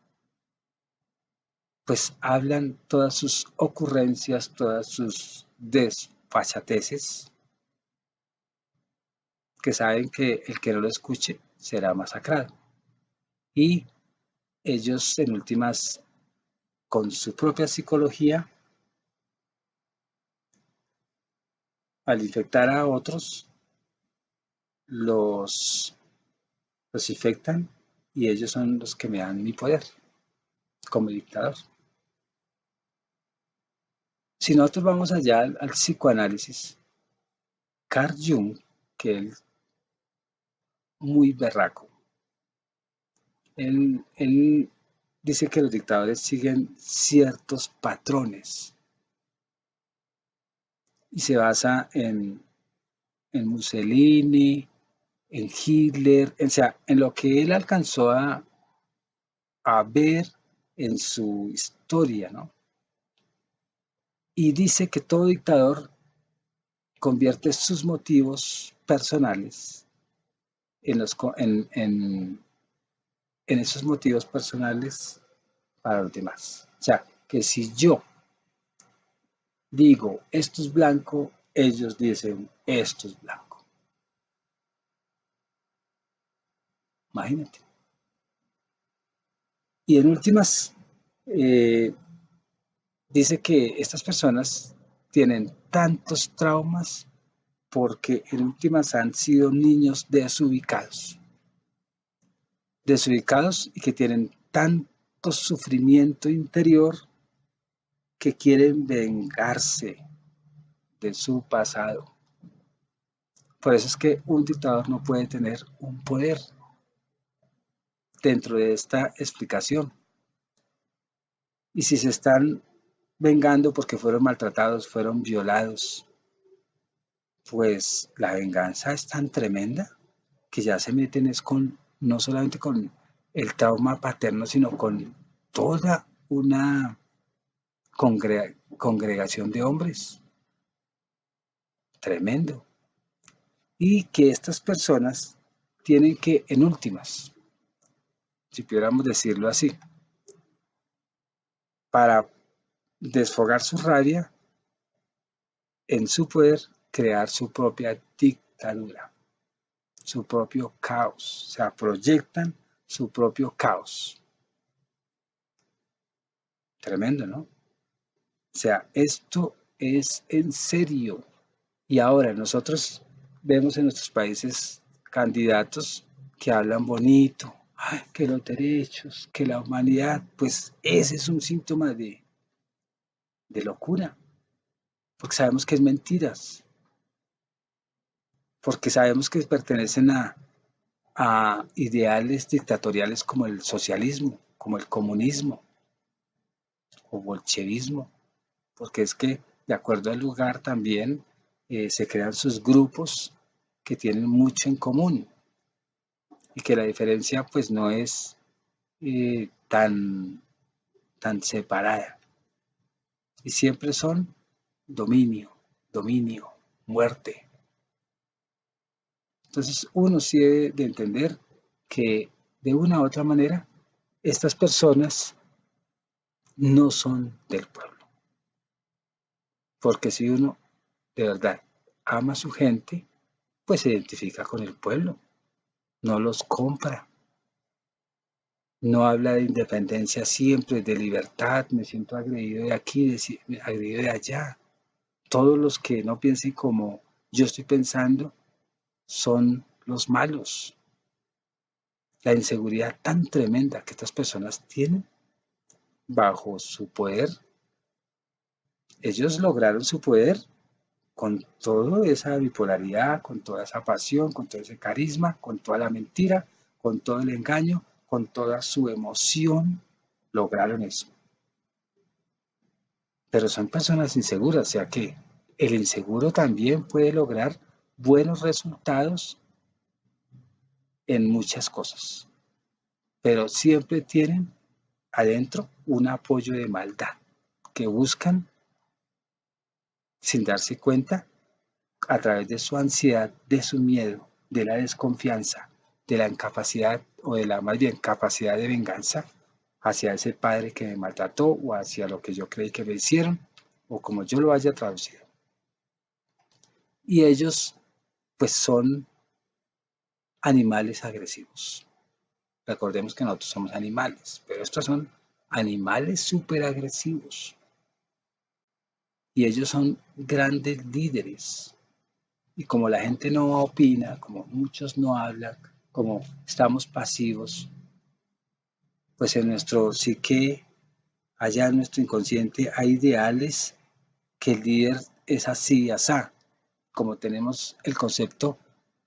pues hablan todas sus ocurrencias, todas sus desfachateces, que saben que el que no lo escuche será masacrado. Y ellos en últimas, con su propia psicología, al infectar a otros, los, los infectan y ellos son los que me dan mi poder como dictador. Si nosotros vamos allá al psicoanálisis, Carl Jung, que es muy berraco, él dice que los dictadores siguen ciertos patrones y se basa en Mussolini, en Hitler, o sea, en lo que él alcanzó a ver en su historia, ¿no? Y dice que todo dictador convierte sus motivos personales en, los, en esos motivos personales para los demás. O sea, que si yo digo esto es blanco, ellos dicen esto es blanco. Imagínate. Y en últimas, eh, dice que estas personas tienen tantos traumas porque en últimas han sido niños desubicados y que tienen tanto sufrimiento interior que quieren vengarse de su pasado. Por eso es que un dictador no puede tener un poder dentro de esta explicación. Y si se están vengando porque fueron maltratados, fueron violados, pues la venganza es tan tremenda que ya se meten es con, no solamente con el trauma paterno, sino con toda una congregación de hombres. Tremendo. Y que estas personas tienen que, en últimas, si pudiéramos decirlo así, para desfogar su rabia, en su poder, crear su propia dictadura, su propio caos, o sea, proyectan su propio caos. Tremendo, ¿no? O sea, esto es en serio. Y ahora nosotros vemos en nuestros países candidatos que hablan bonito, ay, que los derechos, que la humanidad, pues ese es un síntoma de locura, porque sabemos que es mentiras. porque sabemos que pertenecen a ideales dictatoriales como el socialismo, como el comunismo o bolchevismo, porque es que de acuerdo al lugar también se crean sus grupos que tienen mucho en común y que la diferencia pues no es tan separada y siempre son dominio, dominio, muerte. Entonces uno sí debe de entender que de una u otra manera estas personas no son del pueblo, porque si uno de verdad ama a su gente, pues se identifica con el pueblo, no los compra, no habla de independencia siempre, de libertad, me siento agredido de aquí, agredido de allá. Todos los que no piensen como yo estoy pensando son los malos. La inseguridad tan tremenda que estas personas tienen bajo su poder, ellos lograron su poder con toda esa bipolaridad, con toda esa pasión, con todo ese carisma, con toda la mentira, con todo el engaño, con toda su emoción, lograron eso. Pero son personas inseguras, o sea que el inseguro también puede lograr buenos resultados en muchas cosas, pero siempre tienen adentro un apoyo de maldad que buscan sin darse cuenta a través de su ansiedad, de su miedo, de la desconfianza, de la incapacidad o de la más bien capacidad de venganza hacia ese padre que me maltrató o hacia lo que yo creí que me hicieron o como yo lo haya traducido. Y ellos pues son animales agresivos. Recordemos que nosotros somos animales, pero estos son animales súper agresivos y ellos son grandes líderes. Y como la gente no opina, como muchos no hablan, como estamos pasivos, pues en nuestro psique, allá en nuestro inconsciente, hay ideales que el líder es así, asá. Como tenemos el concepto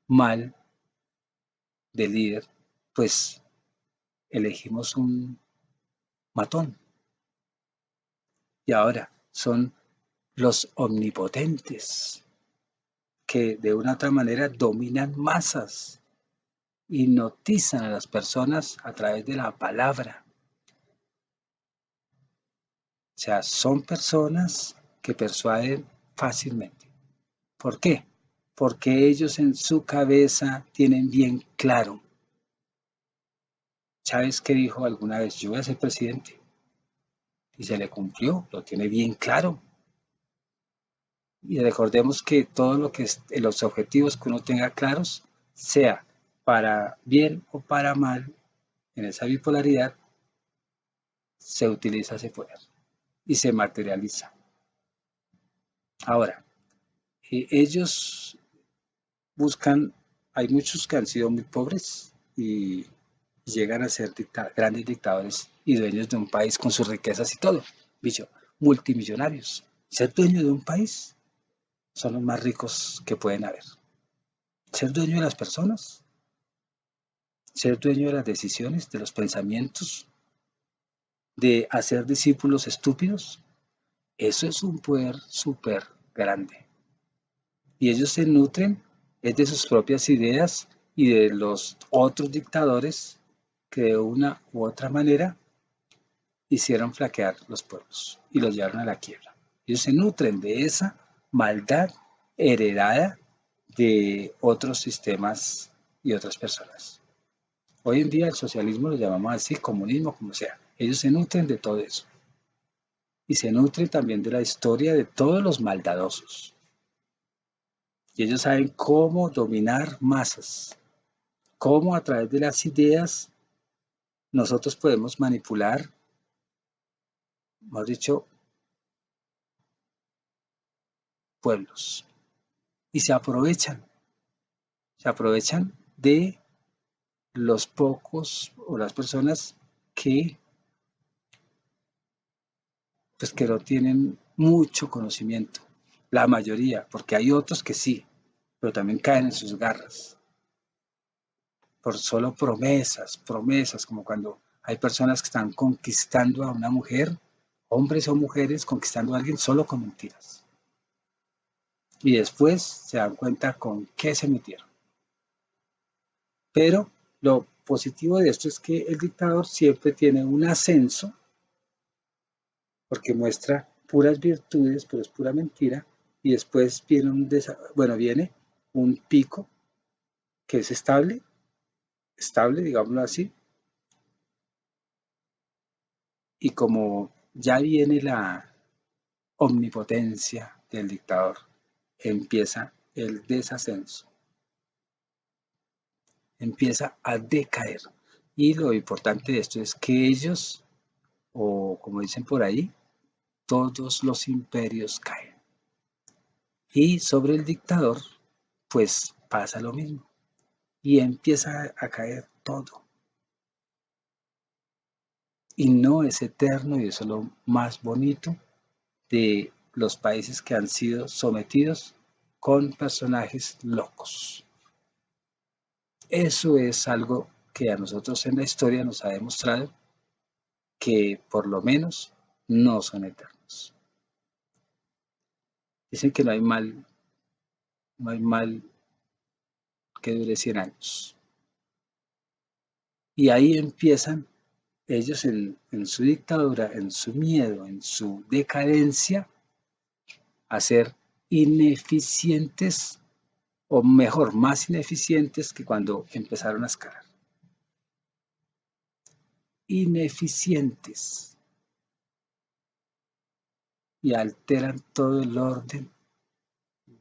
mal de líder, pues elegimos un matón. Y ahora son los omnipotentes que de una u otra manera dominan masas, hipnotizan a las personas a través de la palabra. O sea, son personas que persuaden fácilmente. ¿Por qué? Porque ellos en su cabeza tienen bien claro. Chávez que dijo alguna vez, yo voy a ser presidente. Y se le cumplió, lo tiene bien claro. Y recordemos que todo lo que es, los objetivos que uno tenga claros, sea para bien o para mal, en esa bipolaridad, se utiliza ese poder y se materializa. Ahora, ellos buscan, hay muchos que han sido muy pobres y llegan a ser grandes dictadores y dueños de un país con sus riquezas y todo, bicho, multimillonarios. Ser dueño de un país son los más ricos que pueden haber. Ser dueño de las personas, ser dueño de las decisiones, de los pensamientos, de hacer discípulos estúpidos, eso es un poder súper grande. Y ellos se nutren es de sus propias ideas y de los otros dictadores que de una u otra manera hicieron flaquear los pueblos y los llevaron a la quiebra. Ellos se nutren de esa maldad heredada de otros sistemas y otras personas. Hoy en día el socialismo lo llamamos así, comunismo, como sea. Ellos se nutren de todo eso. Y se nutren también de la historia de todos los maldadosos. Y ellos saben cómo dominar masas, cómo a través de las ideas nosotros podemos manipular, mejor dicho, pueblos. Y se aprovechan de los pocos o las personas que, pues, que no tienen mucho conocimiento. La mayoría, porque hay otros que sí, pero también caen en sus garras por solo promesas, promesas, como cuando hay personas que están conquistando a una mujer, hombres o mujeres conquistando a alguien solo con mentiras. Y después se dan cuenta con qué se metieron. Pero lo positivo de esto es que el dictador siempre tiene un ascenso, porque muestra puras virtudes, pero es pura mentira, y después viene un pico que es estable, digámoslo así, y como ya viene la omnipotencia del dictador, empieza el desascenso, empieza a decaer. Y lo importante de esto es que ellos, o como dicen por ahí, todos los imperios caen. Y sobre el dictador, pues pasa lo mismo. Y empieza a caer todo. Y no es eterno, y eso es lo más bonito de los países que han sido sometidos con personajes locos. Eso es algo que a nosotros en la historia nos ha demostrado que por lo menos no son eternos. Dicen que no hay mal que dure 100 años. Y ahí empiezan ellos en su dictadura, en su miedo, en su decadencia, a ser ineficientes, o mejor, más ineficientes que cuando empezaron a escalar. Ineficientes. Y alteran todo el orden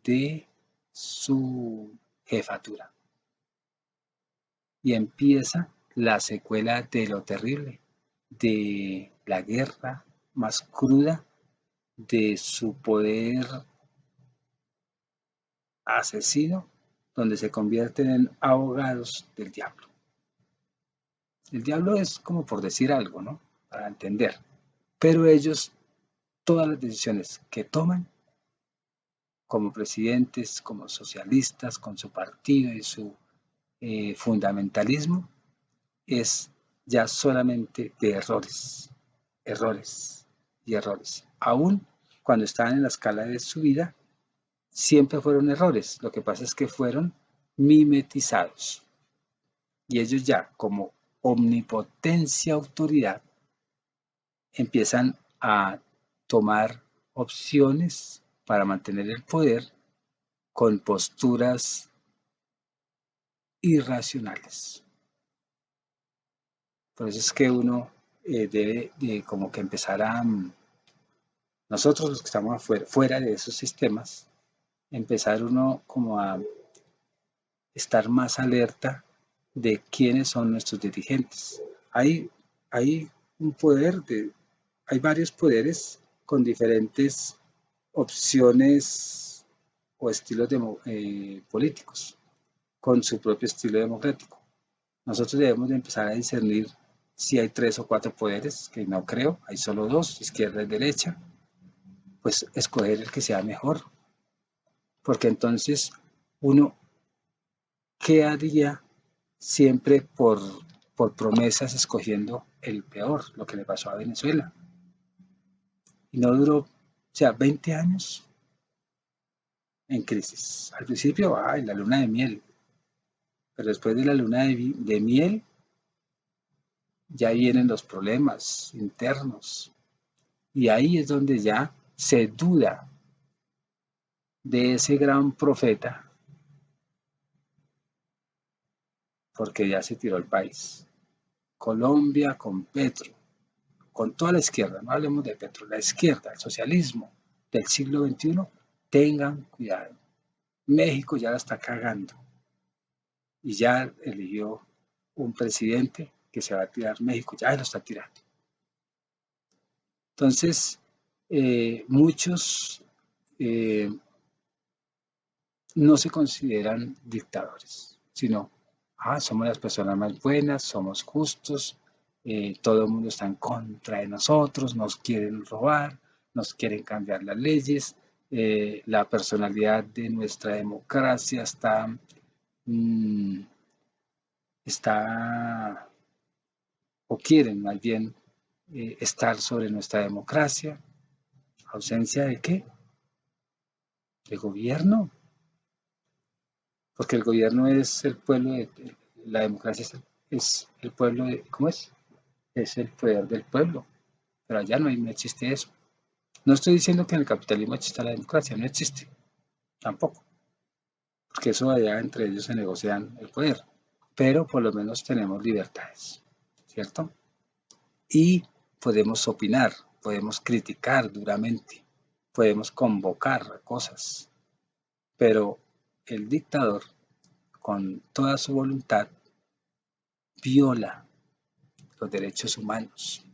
de su jefatura. Y empieza la secuela de lo terrible, de la guerra más cruda, de su poder asesino, donde se convierten en abogados del diablo. El diablo es como por decir algo, ¿no? Para entender. Pero ellos, todas las decisiones que toman, como presidentes, como socialistas, con su partido y su fundamentalismo, es ya solamente de errores, errores y errores. Aún cuando estaban en la escala de su vida, siempre fueron errores. Lo que pasa es que fueron mimetizados. Y ellos ya, como omnipotencia, autoridad, empiezan a tomar opciones para mantener el poder con posturas irracionales. Por eso es que uno debe como que empezar nosotros los que estamos fuera de esos sistemas, empezar uno como a estar más alerta de quiénes son nuestros dirigentes. Hay un hay varios poderes con diferentes opciones o estilos políticos, con su propio estilo democrático. Nosotros debemos de empezar a discernir si hay 3 o 4 poderes, que no creo, hay solo 2, izquierda y derecha, pues escoger el que sea mejor, porque entonces uno, ¿qué haría siempre por promesas escogiendo el peor, lo que le pasó a Venezuela? Y no duró, o sea, 20 años en crisis. Al principio, la luna de miel, pero después de la luna de miel ya vienen los problemas internos. Y ahí es donde ya se duda de ese gran profeta, porque ya se tiró el país. Colombia con Petro, con toda la izquierda, no hablemos de Petro, la izquierda, el socialismo del siglo XXI, tengan cuidado. México ya la está cagando y ya eligió un presidente que se va a tirar México, ya lo está tirando. Entonces, muchos no se consideran dictadores, sino, somos las personas más buenas, somos justos, todo el mundo está en contra de nosotros, nos quieren robar, nos quieren cambiar las leyes, la personalidad de nuestra democracia está o quieren más bien estar sobre nuestra democracia. ¿Ausencia de qué? De gobierno. Porque el gobierno es el pueblo, la democracia es el pueblo, ¿cómo es? Es el poder del pueblo. Pero allá no existe eso. No estoy diciendo que en el capitalismo exista la democracia, no existe, tampoco. Porque eso allá entre ellos se negocian el poder. Pero por lo menos tenemos libertades, ¿cierto? Y podemos opinar, podemos criticar duramente, podemos convocar cosas, pero el dictador, con toda su voluntad, viola los derechos humanos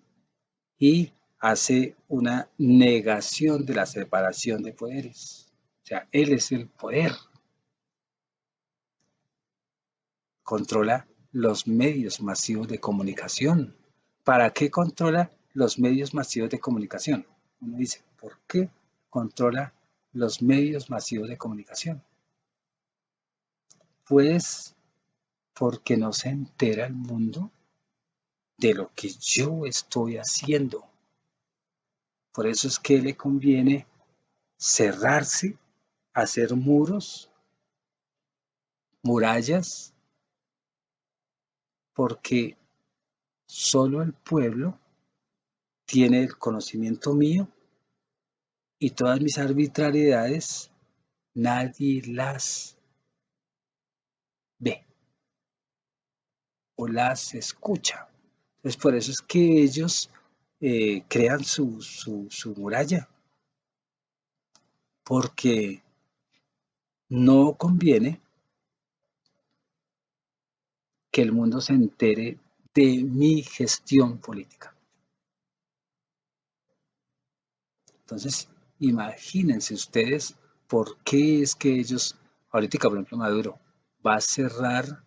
y hace una negación de la separación de poderes. O sea, él es el poder, controla los medios masivos de comunicación. ¿Para qué controla los medios masivos de comunicación? Uno dice, ¿por qué controla los medios masivos de comunicación? Pues porque no se entera el mundo de lo que yo estoy haciendo. Por eso es que le conviene cerrarse, hacer muros, murallas, porque solo el pueblo tiene el conocimiento mío y todas mis arbitrariedades nadie las ve o las escucha. Entonces por eso es que ellos crean su muralla, porque no conviene que el mundo se entere de mi gestión política. Entonces, imagínense ustedes por qué es que ellos, ahorita por ejemplo Maduro, va a cerrar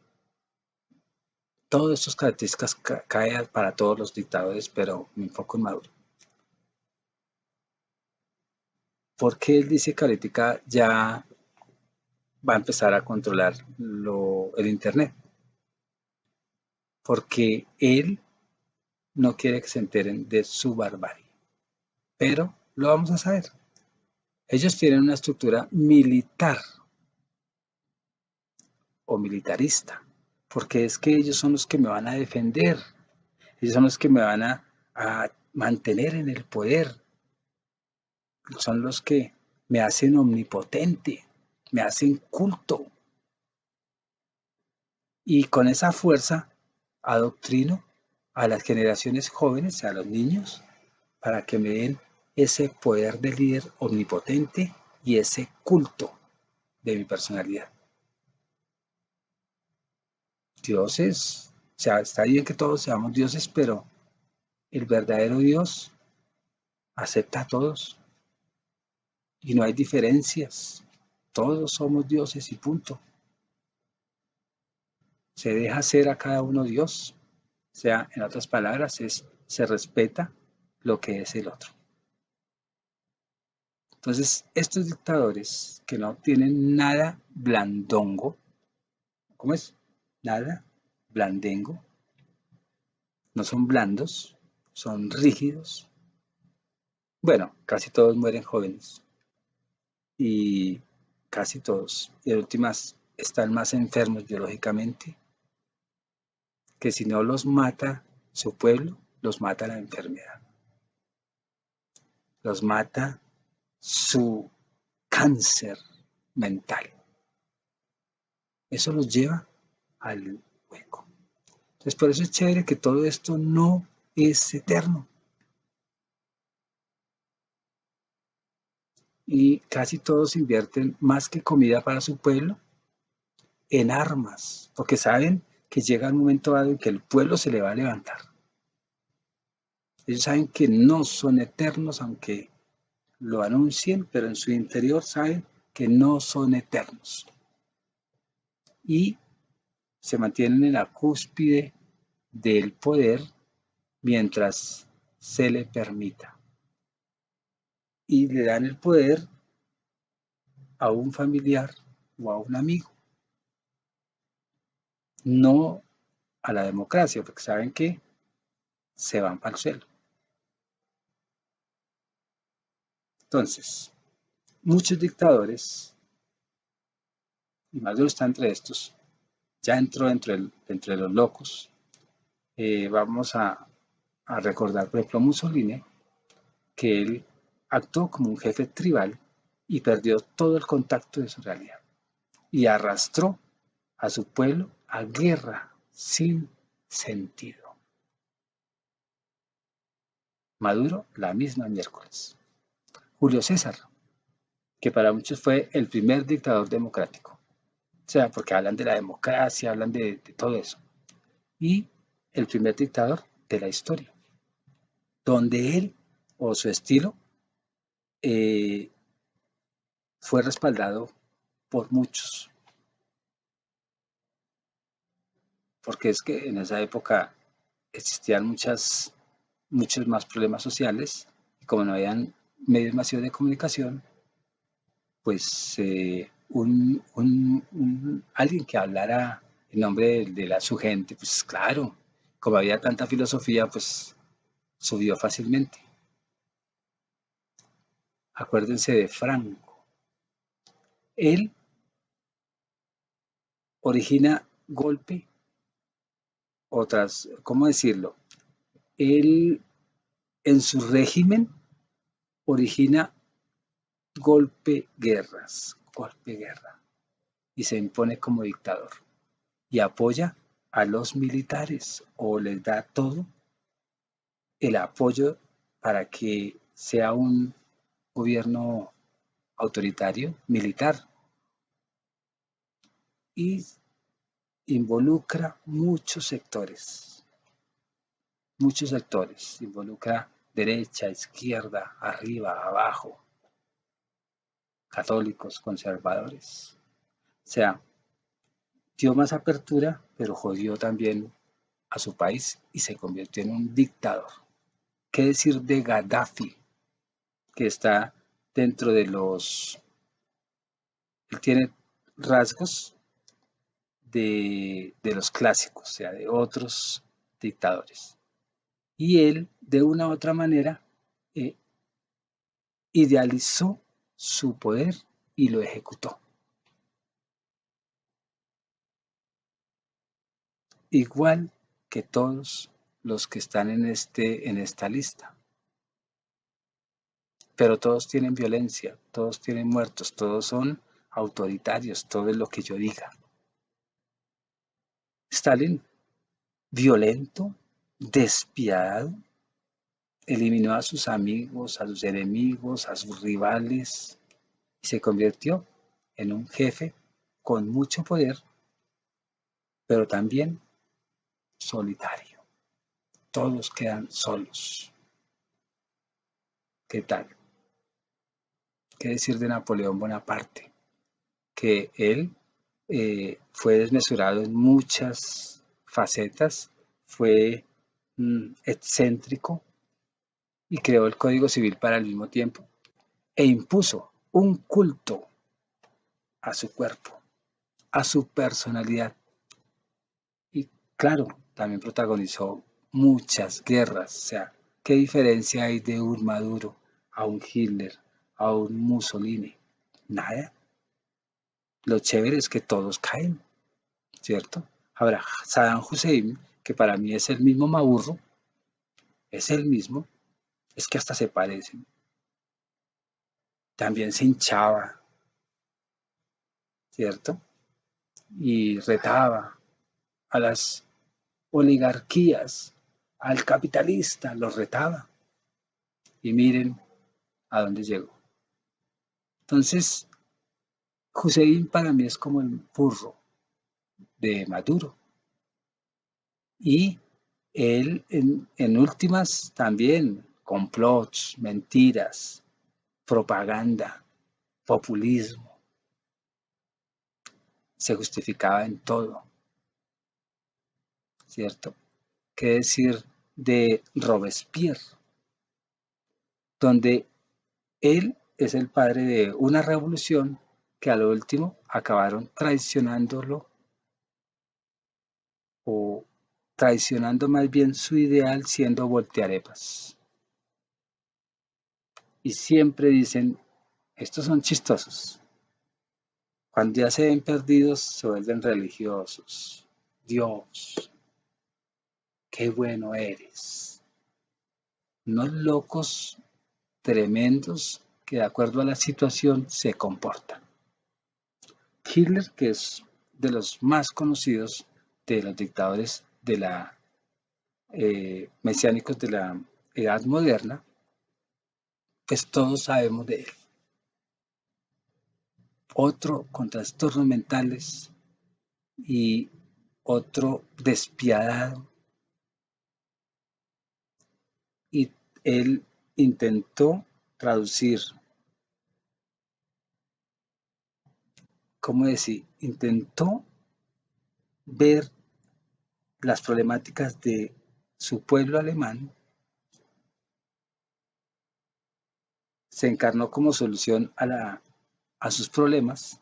todas estas características cae para todos los dictadores, pero me enfoco en Maduro. ¿Por qué él dice que ahorita ya va a empezar a controlar el Internet? Porque él no quiere que se enteren de su barbarie. Pero lo vamos a saber. Ellos tienen una estructura militar o militarista, porque es que ellos son los que me van a defender, ellos son los que me van a mantener en el poder, son los que me hacen omnipotente, me hacen culto. Y con esa fuerza adoctrino a las generaciones jóvenes, a los niños, para que me den ese poder de líder omnipotente y ese culto de mi personalidad. Dioses, o sea, está bien que todos seamos dioses, pero el verdadero Dios acepta a todos y no hay diferencias. Todos somos dioses y punto. Se deja ser a cada uno Dios. O sea, en otras palabras, se respeta lo que es el otro. Entonces, estos dictadores que no tienen nada blandongo, ¿cómo es? Nada blandengo, no son blandos, son rígidos. Bueno, casi todos mueren jóvenes y casi todos, y en últimas, están más enfermos biológicamente, que si no los mata su pueblo, los mata la enfermedad, los mata su cáncer mental. Eso los lleva al hueco. Entonces, por eso es chévere que todo esto no es eterno. Y casi todos invierten más que comida para su pueblo en armas, porque saben que llega un momento dado en que el pueblo se le va a levantar. Ellos saben que no son eternos, aunque lo anuncien, pero en su interior saben que no son eternos. Y se mantienen en la cúspide del poder mientras se le permita. Y le dan el poder a un familiar o a un amigo, no a la democracia, porque saben que se van para el suelo. Entonces, muchos dictadores, y Maduro está entre estos, ya entró entre los locos. Vamos a recordar, por ejemplo, a Mussolini, que él actuó como un jefe tribal y perdió todo el contacto de su realidad y arrastró a su pueblo a guerra sin sentido. Maduro, la misma miércoles. Julio César, que para muchos fue el primer dictador democrático. O sea, porque hablan de la democracia, hablan de todo eso. Y el primer dictador de la historia, donde él o su estilo eh, fue respaldado por muchos, porque es que en esa época existían muchos más problemas sociales y como no habían medios masivos de comunicación, pues alguien que hablara en nombre su gente, pues claro, como había tanta filosofía, pues subió fácilmente. Acuérdense de Franco. Él origina golpe, otras, ¿cómo decirlo? Él en su régimen origina golpe guerra, y se impone como dictador y apoya a los militares o les da todo el apoyo para que sea un gobierno autoritario, militar, y involucra muchos sectores, involucra derecha, izquierda, arriba, abajo, católicos, conservadores. O sea, dio más apertura, pero jodió también a su país y se convirtió en un dictador. ¿Qué decir de Gaddafi? Que está dentro de los... Él tiene rasgos de los clásicos, o sea, de otros dictadores. Y él, de una u otra manera, eh, idealizó su poder y lo ejecutó. Igual que todos los que están en esta lista. Pero todos tienen violencia, todos tienen muertos, todos son autoritarios, todo es lo que yo diga. Stalin, violento, despiadado, eliminó a sus amigos, a sus enemigos, a sus rivales y se convirtió en un jefe con mucho poder, pero también solitario. Todos quedan solos. ¿Qué tal? ¿Qué decir de Napoleón Bonaparte? Que él fue desmesurado en muchas facetas, fue excéntrico y creó el Código Civil para el mismo tiempo e impuso un culto a su cuerpo, a su personalidad. Y claro, también protagonizó muchas guerras. O sea, ¿qué diferencia hay de un Maduro a un Hitler, a un Mussolini? Nada. Lo chévere es que todos caen, ¿cierto? Ahora, Saddam Hussein, que para mí es el mismo Maburro, es el mismo, es que hasta se parecen. También se hinchaba, ¿cierto? Y retaba a las oligarquías, al capitalista, los retaba. Y miren a dónde llegó. Entonces, Hussein para mí es como el burro de Maduro. Y él en últimas también complots, mentiras, propaganda, populismo, se justificaba en todo, ¿cierto? ¿Qué decir de Robespierre? Donde él es el padre de una revolución que a lo último acabaron traicionándolo o traicionando más bien su ideal siendo voltearepas. Y siempre dicen, estos son chistosos. Cuando ya se ven perdidos, se vuelven religiosos. Dios, qué bueno eres. Unos locos tremendos que de acuerdo a la situación se comportan. Hitler, que es de los más conocidos de los dictadores de la mesiánicos de la edad moderna, pues todos sabemos de él. Otro con trastornos mentales y otro despiadado. Y él intentó traducir, ¿cómo decir? Intentó ver las problemáticas de su pueblo alemán, se encarnó como solución a sus problemas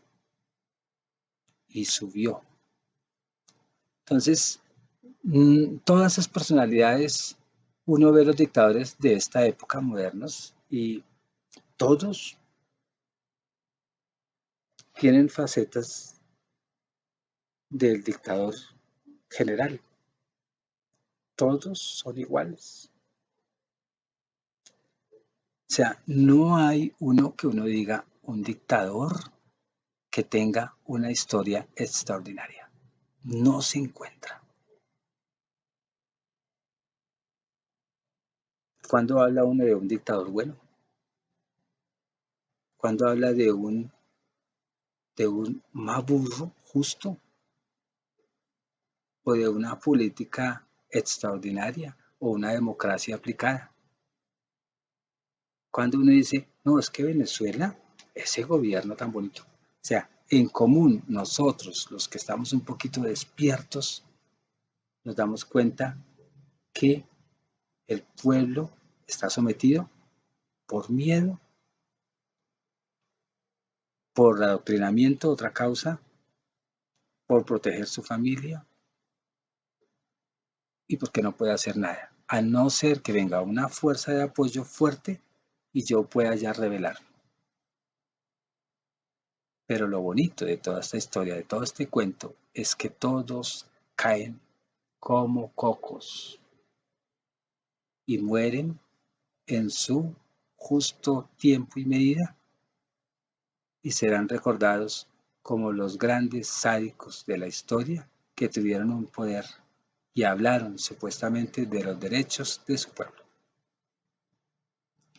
y subió. Entonces, todas esas personalidades, uno ve los dictadores de esta época modernos y todos tienen facetas del dictador general. Todos son iguales. O sea, no hay uno que uno diga un dictador que tenga una historia extraordinaria. No se encuentra. ¿Cuándo habla uno de un dictador bueno? ¿Cuándo habla de un maburro justo? ¿O de una política extraordinaria o una democracia aplicada? Cuando uno dice, no, es que Venezuela, ese gobierno tan bonito. O sea, en común nosotros, los que estamos un poquito despiertos, nos damos cuenta que el pueblo está sometido por miedo, por adoctrinamiento, otra causa, por proteger su familia y porque no puede hacer nada, a no ser que venga una fuerza de apoyo fuerte y yo pueda ya revelarme. Pero lo bonito de toda esta historia, de todo este cuento, es que todos caen como cocos y mueren en su justo tiempo y medida y serán recordados como los grandes sádicos de la historia que tuvieron un poder y hablaron supuestamente de los derechos de su pueblo.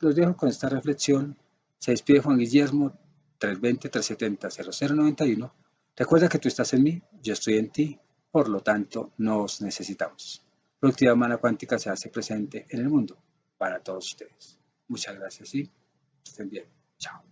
Los dejo con esta reflexión. Se despide Juan Guillermo, 320-370-0091. Recuerda que tú estás en mí, yo estoy en ti, por lo tanto nos necesitamos. Productividad Humana Cuántica se hace presente en el mundo para todos ustedes. Muchas gracias y estén bien. Chao.